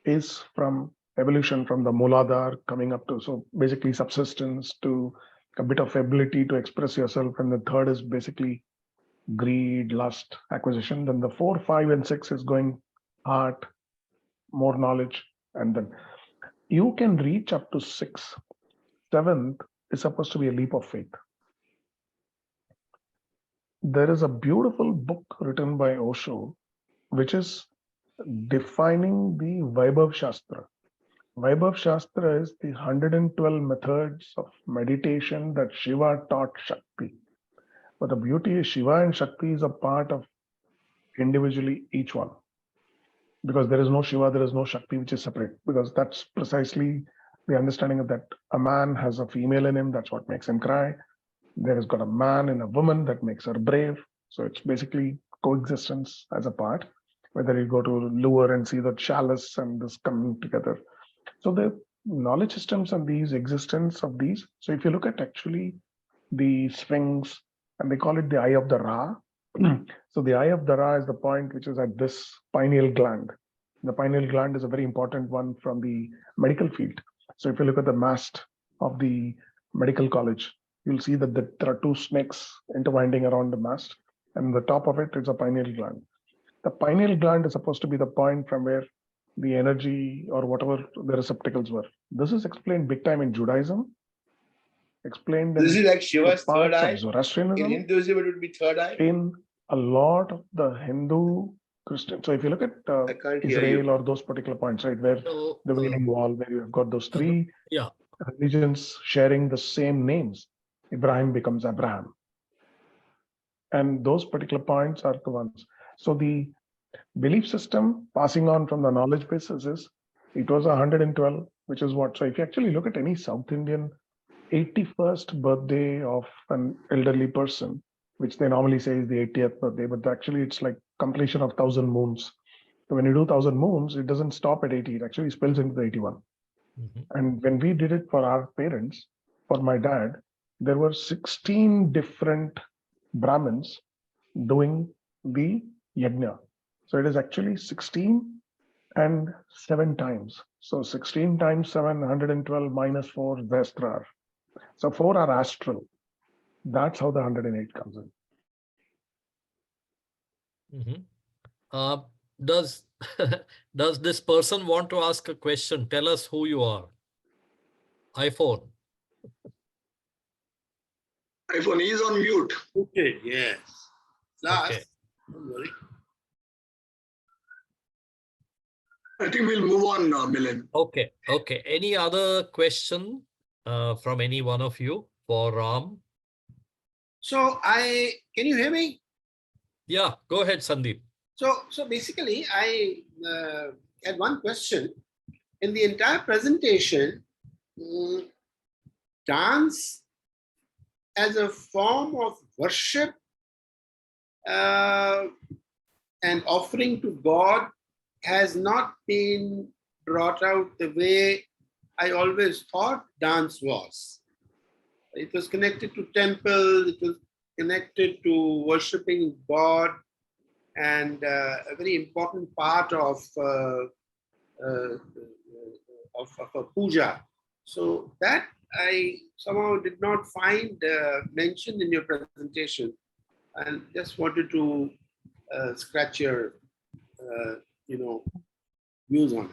S3: is from evolution, from the Muladhara coming up to, so basically subsistence to a bit of ability to express yourself. And the third is basically greed, lust, acquisition. Then the 4, 5, and 6 is going heart, more knowledge. And then you can reach up to 6. 7th is supposed to be a leap of faith. There is a beautiful book written by Osho, which is defining the Vaibhav Shastra. Vaibhav Shastra is the 112 methods of meditation that Shiva taught Shakti. But the beauty is Shiva and Shakti is a part of individually each one. Because there is no Shiva, there is no Shakti which is separate. Because that's precisely the understanding of that a man has a female in him, that's what makes him cry. There has got a man and a woman that makes her brave. So it's basically coexistence as a part. Whether you go to Louvre and see the chalice and this coming together. So the knowledge systems and these existence of these. So if you look at actually the Sphinx, and they call it the eye of the Ra. So the eye of the Ra is the point which is at this pineal gland. The pineal gland is a very important one from the medical field. So if you look at the mast of the medical college, you'll see that there are 2 snakes intertwining around the mast, and the top of it is a pineal gland. The pineal gland is supposed to be the point from where the energy or whatever the receptacles were. This is explained big time in Judaism. Explained
S7: This
S3: in
S7: is like Shiva's third
S3: parts
S7: eye.
S3: of Zoroastrianism.
S7: In Hinduism, it would be third eye.
S3: In a lot of the Hindu Christian. So if you look at
S7: I can't hear
S3: Israel
S7: you.
S3: or those particular points, right, where
S2: So,
S3: the Wailing Wall, where you have got those 3
S2: yeah.
S3: religions sharing the same names, Ibrahim becomes Abraham. And those particular points are the ones. So the belief system passing on from the knowledge basis is, it was 112, which is what? So if you actually look at any South Indian 81st birthday of an elderly person, which they normally say is the 80th birthday, but actually it's like completion of 1,000 moons. So when you do 1,000 moons, it doesn't stop at 80, it actually spills into the 81. And when we did it for our parents, for my dad, there were 16 different Brahmins doing the yajna. So it is actually 16 and 7 times. So 16 times 7, 112 minus 4 Vestrar. So 4 are astral. That's how the 108 comes in.
S2: Does does this person want to ask a question? Tell us who you are. iPhone.
S1: iPhone is on mute.
S7: Okay, yes. Last,
S2: Okay.
S7: don't worry.
S1: I think we'll move on now, Milan.
S2: Okay. Okay. Any other question from any one of you for Ram?
S8: So can you hear me?
S2: Yeah, go ahead, Sandeep.
S8: So basically, I had one question. In the entire presentation, dance as a form of worship and offering to God has not been brought out the way I always thought dance was. It was connected to temple, it was connected to worshiping God, and a very important part of a puja. So that I somehow did not find mentioned in your presentation, and just wanted to scratch your views on it.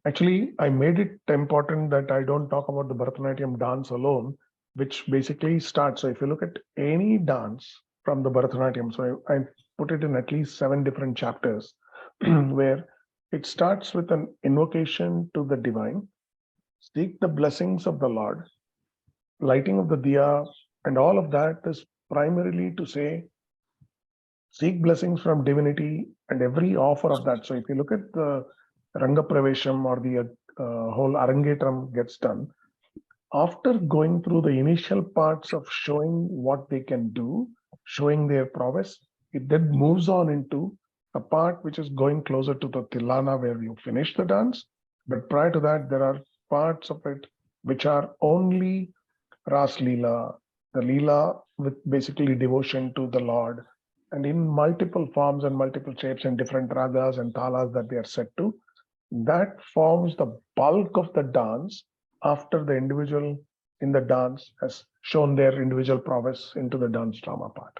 S3: Actually, I made it important that I don't talk about the Bharatanatyam dance alone, which basically starts. So if you look at any dance from the Bharatanatyam, so I put it in at least 7 different chapters where it starts with an invocation to the divine, seek the blessings of the Lord, lighting of the diya, and all of that is primarily to say, seek blessings from divinity and every offer of that. So if you look at the Ranga Pravesham or the whole Arangetram gets done, after going through the initial parts of showing what they can do, showing their prowess, it then moves on into a part which is going closer to the Tilana where you finish the dance. But prior to that, there are parts of it which are only Ras Leela, the Leela with basically devotion to the Lord, and in multiple forms and multiple shapes and different ragas and talas that they are set to. That forms the bulk of the dance after the individual in the dance has shown their individual prowess into the dance drama part.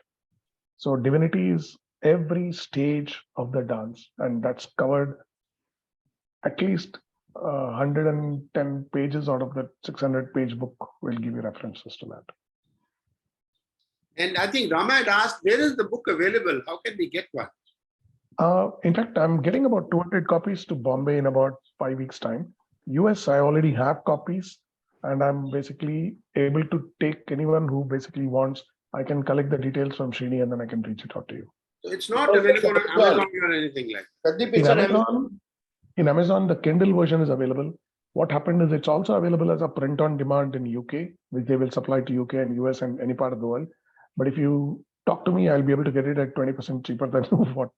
S3: So divinity is every stage of the dance, and that's covered at least 110 pages out of the 600-page book will give you references to that.
S8: And I think Rama had asked, where is the book available? How can we get one?
S3: In fact, I'm getting about 200 copies to Bombay in about 5 weeks' time. US, I already have copies, and I'm basically able to take anyone who basically wants. I can collect the details from Srini and then I can reach it out to you.
S8: So it's not available on Amazon or anything like that.
S7: Sandeep,
S3: In
S7: it's on Amazon.
S3: Amazon, the Kindle version is available. What happened is it's also available as a print on demand in UK, which they will supply to UK and US and any part of the world. But if you talk to me, I'll be able to get it at 20% cheaper than what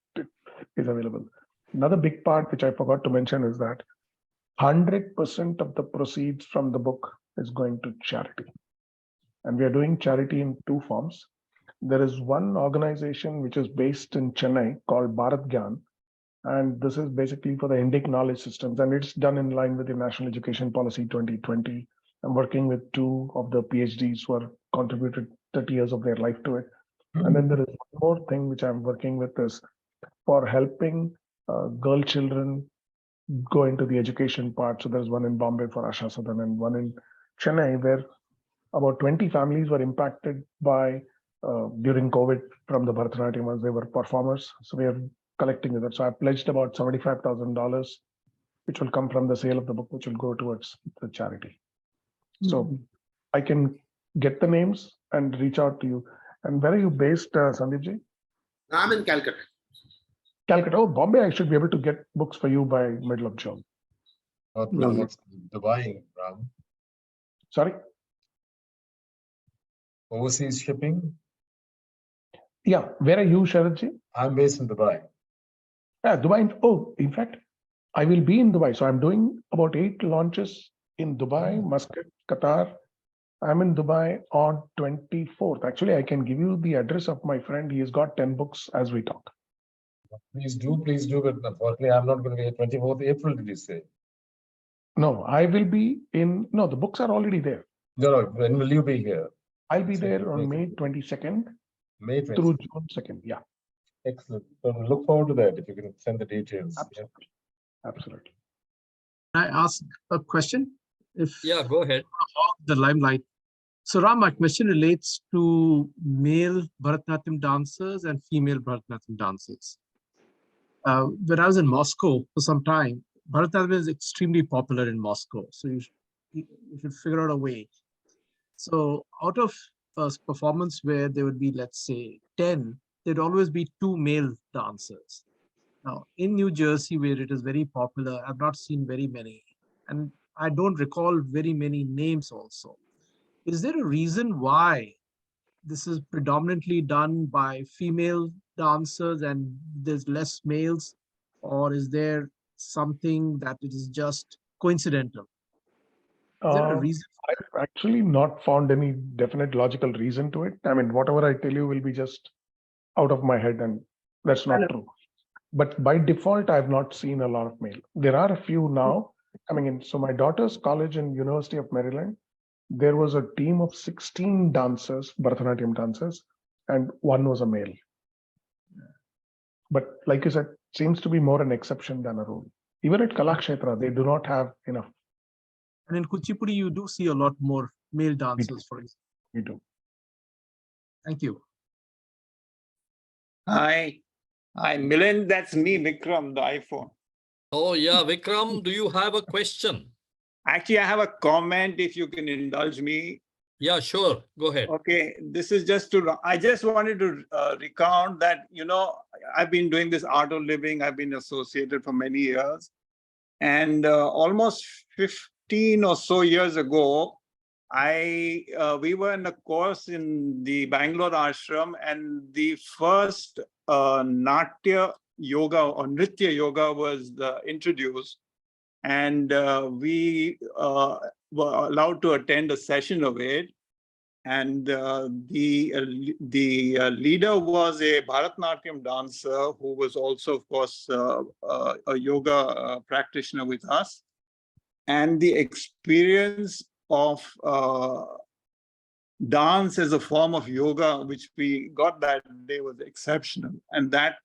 S3: is available. Another big part, which I forgot to mention, is that 100% of the proceeds from the book is going to charity. And we are doing charity in two forms. There is one organization which is based in Chennai called Bharat Gyan. And this is basically for the Indic knowledge systems. And it's done in line with the National Education Policy 2020. I'm working with two of the PhDs who have contributed 30 years of their life to it. And then there is one more thing which I'm working with is for helping girl children go into the education part. So there's one in Bombay for Asha Sadan and one in Chennai where about 20 families were impacted by during COVID from the Bharatanatyam as they were performers. So we are collecting with it. So I pledged about $75,000, which will come from the sale of the book, which will go towards the charity. So I can get the names and reach out to you. And where are you based, Sandeepji?
S8: I'm in Calcutta.
S3: Calcutta. Oh, Bombay, I should be able to get books for you by middle of June.
S9: What's Dubai, Ram?
S3: Sorry?
S9: Overseas shipping?
S3: Yeah. Where are you, Sharadji?
S9: I'm based in Dubai.
S3: Yeah, Dubai. Oh, in fact, I will be in Dubai. So I'm doing about 8 launches in Dubai, Muscat, Qatar. I'm in Dubai on 24th. Actually, I can give you the address of my friend. He has got 10 books as we talk.
S9: Please do. But unfortunately, I'm not going to be here 24th April, did you say?
S3: No, I will be in. No, the books are already there.
S9: No, when will you be here?
S3: I'll be there on May 22nd
S9: May 22nd.
S3: through June 2nd. Yeah.
S9: Excellent. So look forward to that if you can send the details.
S3: Absolutely. Absolutely.
S5: Can I ask a question?
S2: Yeah, go ahead.
S5: The limelight. So Ram, my question relates to male Bharatanatyam dancers and female Bharatanatyam dancers. When I was in Moscow for some time, Bharatanatyam is extremely popular in Moscow. So you should figure out a way. So out of a performance where there would be, let's say, 10, there'd always be 2 male dancers. Now, in New Jersey, where it is very popular, I've not seen very many. And I don't recall very many names also. Is there a reason why this is predominantly done by female dancers and there's less males? Or is there something that it is just coincidental? Is there a reason?
S3: I've actually not found any definite logical reason to it. I mean, whatever I tell you will be just out of my head, and that's not true. But by default, I've not seen a lot of male. There are a few now coming in. So my daughter's college in University of Maryland, there was a team of 16 dancers, Bharatanatyam dancers, and one was a male. But like you said, seems to be more an exception than a rule. Even at Kalakshetra, they do not have enough.
S5: And in Kuchipudi, you do see a lot more male dancers, for example.
S3: We do.
S5: Thank you.
S10: Hi, Milind, that's me, Vikram, the iPhone.
S2: Oh, yeah, Vikram, do you have a question?
S10: Actually, I have a comment if you can indulge me.
S2: Yeah, sure. Go ahead.
S10: Okay, this is I just wanted to recount that, I've been doing this art of living. I've been associated for many years. And almost 15 or so years ago, we were in a course in the Bangalore ashram, and the first Natya yoga or Nritya yoga was introduced. And we were allowed to attend a session of it. And the leader was a Bharatanatyam dancer who was also, of course, a yoga practitioner with us. And the experience of dance as a form of yoga, which we got that day, was exceptional. And that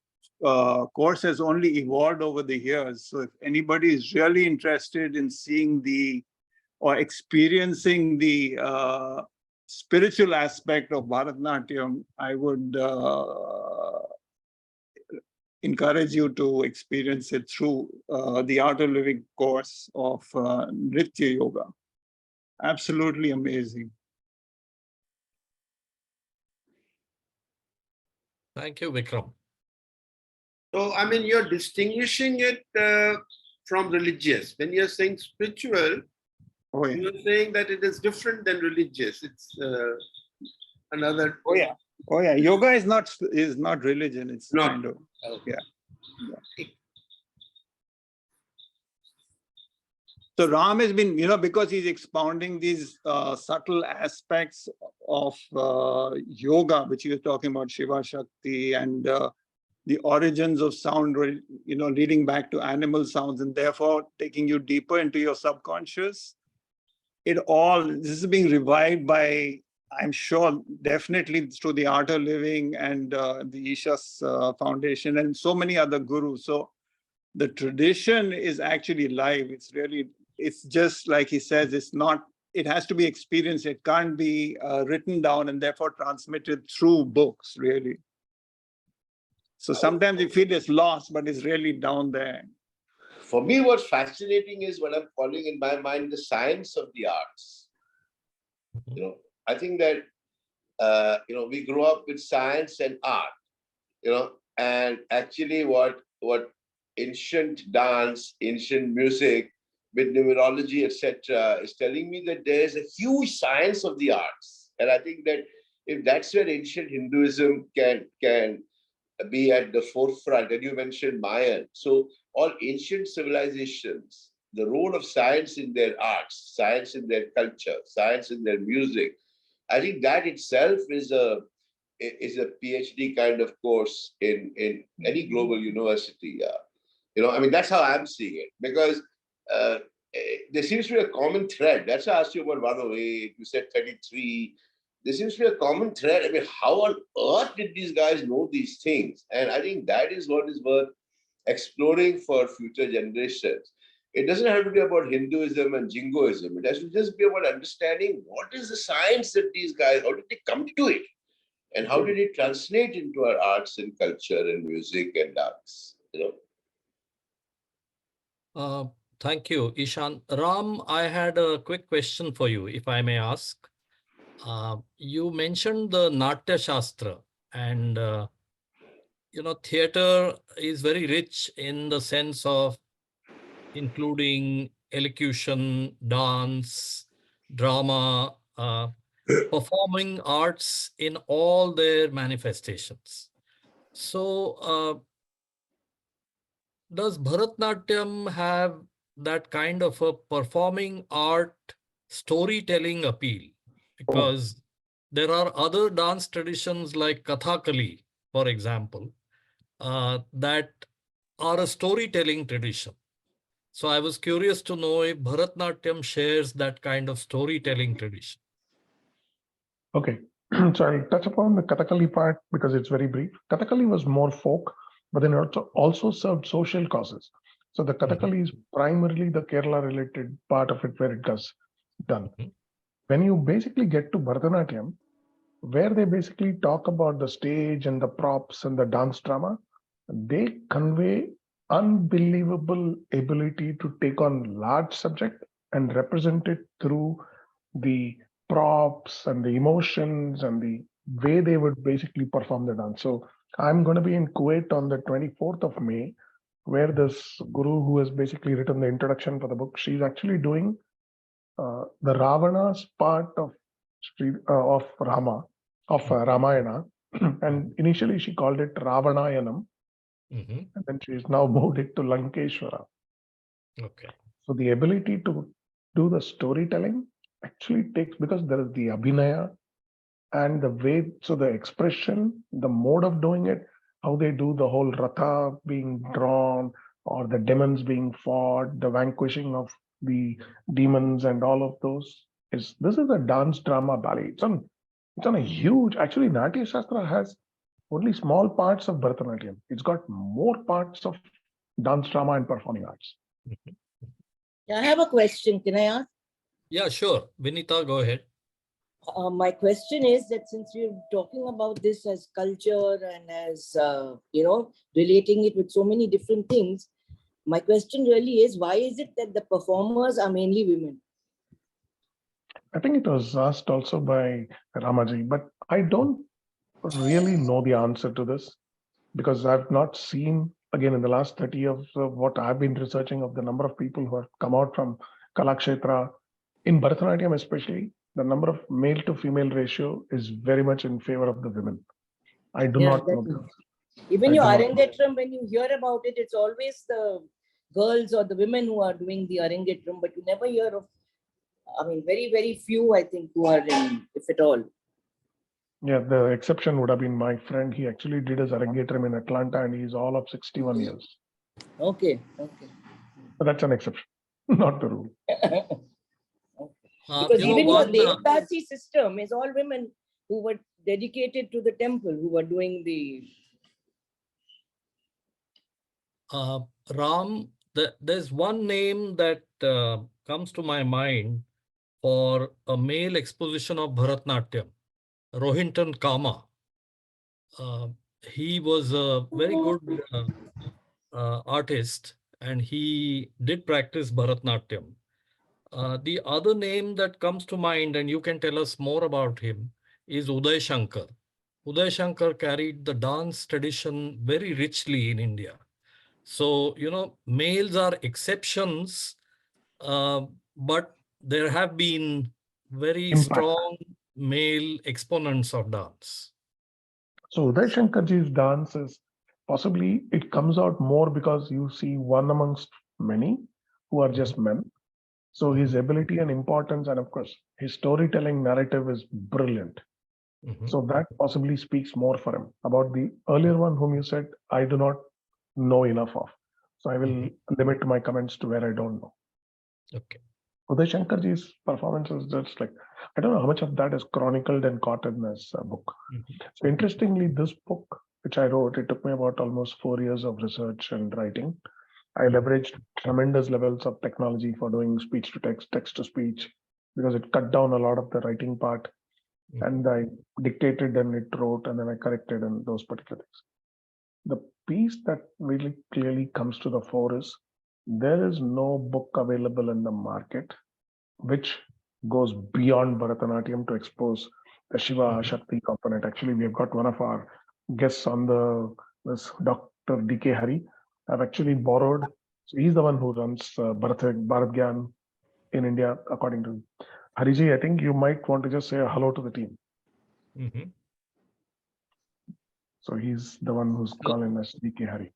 S10: course has only evolved over the years. So if anybody is really interested in seeing or experiencing the spiritual aspect of Bharatanatyam, I would encourage you to experience it through the Art of Living course of Nritya Yoga. Absolutely amazing.
S2: Thank you, Vikram.
S8: So, I mean, you're distinguishing it from religious. When you're saying spiritual,
S10: Oh yeah.
S8: you're saying that it is different than religious. It's another.
S10: Oh yeah. Oh yeah. Yoga is not religion. It's
S8: Not.
S10: kind of
S8: Okay.
S10: yeah. So Ram has been, because he's expounding these subtle aspects of yoga, which he was talking about Shiva Shakti and the origins of sound, leading back to animal sounds and therefore taking you deeper into your subconscious. This is being revived by, I'm sure, definitely through the Art of Living and the Isha's Foundation and so many other gurus. So the tradition is actually live. It's just like he says, it has to be experienced. It can't be written down and therefore transmitted through books, really. So sometimes you feel it's lost, but it's really down there.
S7: For me, what's fascinating is what I'm calling in my mind the science of the arts. I think that we grow up with science and art, and actually what ancient dance, ancient music, with numerology, etc., is telling me that there is a huge science of the arts. And I think that if that's where ancient Hinduism can be at the forefront, and you mentioned Mayan. So all ancient civilizations, the role of science in their arts, science in their culture, science in their music, I think that itself is a PhD kind of course in any global university. That's how I'm seeing it, because there seems to be a common thread. That's why I asked you about 108, you said 33. There seems to be a common thread. I mean, how on earth did these guys know these things? And I think that is what is worth exploring for future generations. It doesn't have to be about Hinduism and Jingoism. It has to just be about understanding what is the science that these guys, how did they come to it? And how did it translate into our arts and culture and music and dance?
S2: Thank you, Ishan. Ram, I had a quick question for you, if I may ask. You mentioned the Natya Shastra, and theater is very rich in the sense of including elocution, dance, drama, performing arts in all their manifestations. So, does Bharatanatyam have that kind of a performing art storytelling appeal? Because there are other dance traditions like Kathakali, for example, that are a storytelling tradition. So I was curious to know if Bharatanatyam shares that kind of storytelling tradition.
S3: Okay, so I'll touch upon the Kathakali part because it's very brief. Kathakali was more folk, but then it also served social causes. So the Kathakali is primarily the Kerala related part of it where it does done. When you basically get to Bharatanatyam, where they basically talk about the stage and the props and the dance drama, they convey unbelievable ability to take on large subject and represent it through the props and the emotions and the way they would basically perform the dance. So I'm going to be in Kuwait on the 24th of May, where this guru who has basically written the introduction for the book, she's actually doing the Ravana's part of Ramayana, and initially she called it Ravanayanam, and then she's now moved it to Lankeshwara.
S2: Okay.
S3: So the ability to do the storytelling actually takes, because there is the Abhinaya and the way, so the expression, the mode of doing it, how they do the whole Ratha being drawn or the demons being fought, the vanquishing of the demons and all of those this is a dance drama ballet. It's on It's on a huge, actually, Natya Shastra has only small parts of Bharatanatyam. It's got more parts of dance, drama, and performing arts.
S11: I have a question. Can I ask?
S2: Yeah, sure. Vinita, go ahead.
S11: My question is that since we're talking about this as culture and as, relating it with so many different things, my question really is, why is it that the performers are mainly women?
S3: I think it was asked also by Ramaji, but I don't really know the answer to this because I've not seen, again, in the last 30 years of what I've been researching of the number of people who have come out from Kalakshetra, in Bharatanatyam especially, the number of male to female ratio is very much in favor of the women. I do not know.
S11: Even
S3: I
S11: your
S3: do not-
S11: Arangetram, when you hear about it, it's always the girls or the women who are doing the Arangetram, but you never hear of, very, very few, I think, who are in, if at all.
S3: Yeah, the exception would have been my friend. He actually did his Arangetram in Atlanta and he's all of 61 years.
S11: Okay.
S3: But that's an exception, not the rule.
S11: Because even your Devdasi system is all women who were dedicated to the temple, who were doing the...
S2: Ram, there's one name that comes to my mind for a male exposition of Bharatnatyam, Rohinton Kama. He was a very good artist and he did practice Bharatnatyam. The other name that comes to mind, and you can tell us more about him, is Uday Shankar. Uday Shankar carried the dance tradition very richly in India. So, males are exceptions, but there have been very strong male exponents of dance.
S3: So Uday Shankarji's dance is possibly, it comes out more because you see one amongst many who are just men. So his ability and importance, and of course, his storytelling narrative is brilliant. So that possibly speaks more for him. About the earlier one whom you said, I do not know enough of. So I will limit my comments to where I don't know.
S2: Okay.
S3: Uday Shankarji's performance is just like, I don't know how much of that is chronicled and caught in this book. So interestingly, this book, which I wrote, it took me about almost 4 years of research and writing. I leveraged tremendous levels of technology for doing speech to text, text to speech, because it cut down a lot of the writing part. And I dictated and it wrote, and then I corrected and those particular things. The piece that really clearly comes to the fore is there is no book available in the market which goes beyond Bharatanatyam to expose the Shiva Shakti component. Actually, we have got one of our guests on this Dr. D.K. Hari. I've actually borrowed, so he's the one who runs Bharat Gyan in India, according to Hariji. I think you might want to just say a hello to the team. So he's the one who's calling us D.K. Hari.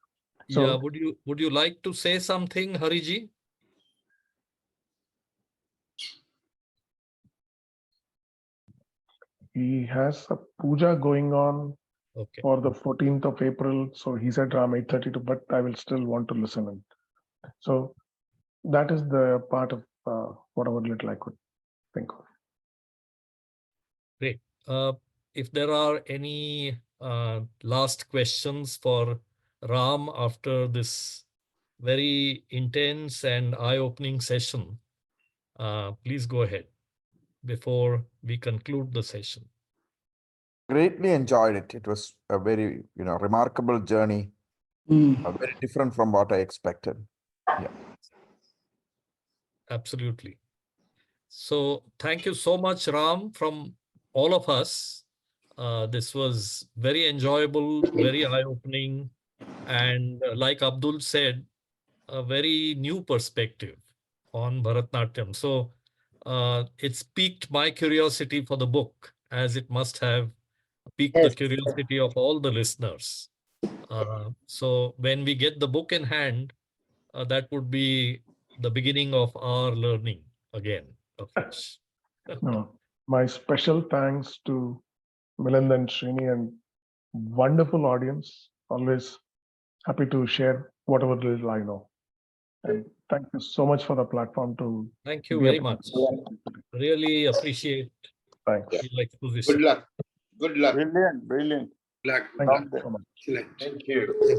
S3: So,
S2: yeah, would you like to say something, Hariji?
S3: he has a puja going on for the 14th of April. So he said around 8:32, but I will still want to listen in. So that is the part of whatever little I could think of.
S2: Great. If there are any last questions for Ram after this very intense and eye-opening session, please go ahead before we conclude the session.
S4: Greatly enjoyed it. It was a very, remarkable journey, very different from what I expected. Yeah.
S2: Absolutely. So thank you so much, Ram, from all of us. This was very enjoyable, very eye-opening, and like Abdul said, a very new perspective on Bharatnatyam. So it's piqued my curiosity for the book, as it must have piqued the curiosity of all the listeners. So when we get the book in hand, that would be the beginning of our learning again afresh.
S3: No, my special thanks to Milind and Srini and wonderful audience. Always happy to share whatever little I know. And thank you so much for the platform to
S2: Thank you
S3: be a
S2: very
S3: part
S2: much.
S3: of it.
S2: Really appreciate
S3: Thanks.
S7: Yeah.
S2: Like position.
S7: Good luck. Good luck.
S10: Brilliant, brilliant.
S8: Luck.
S3: Thank you so much.
S8: Excellent.
S9: Thank you.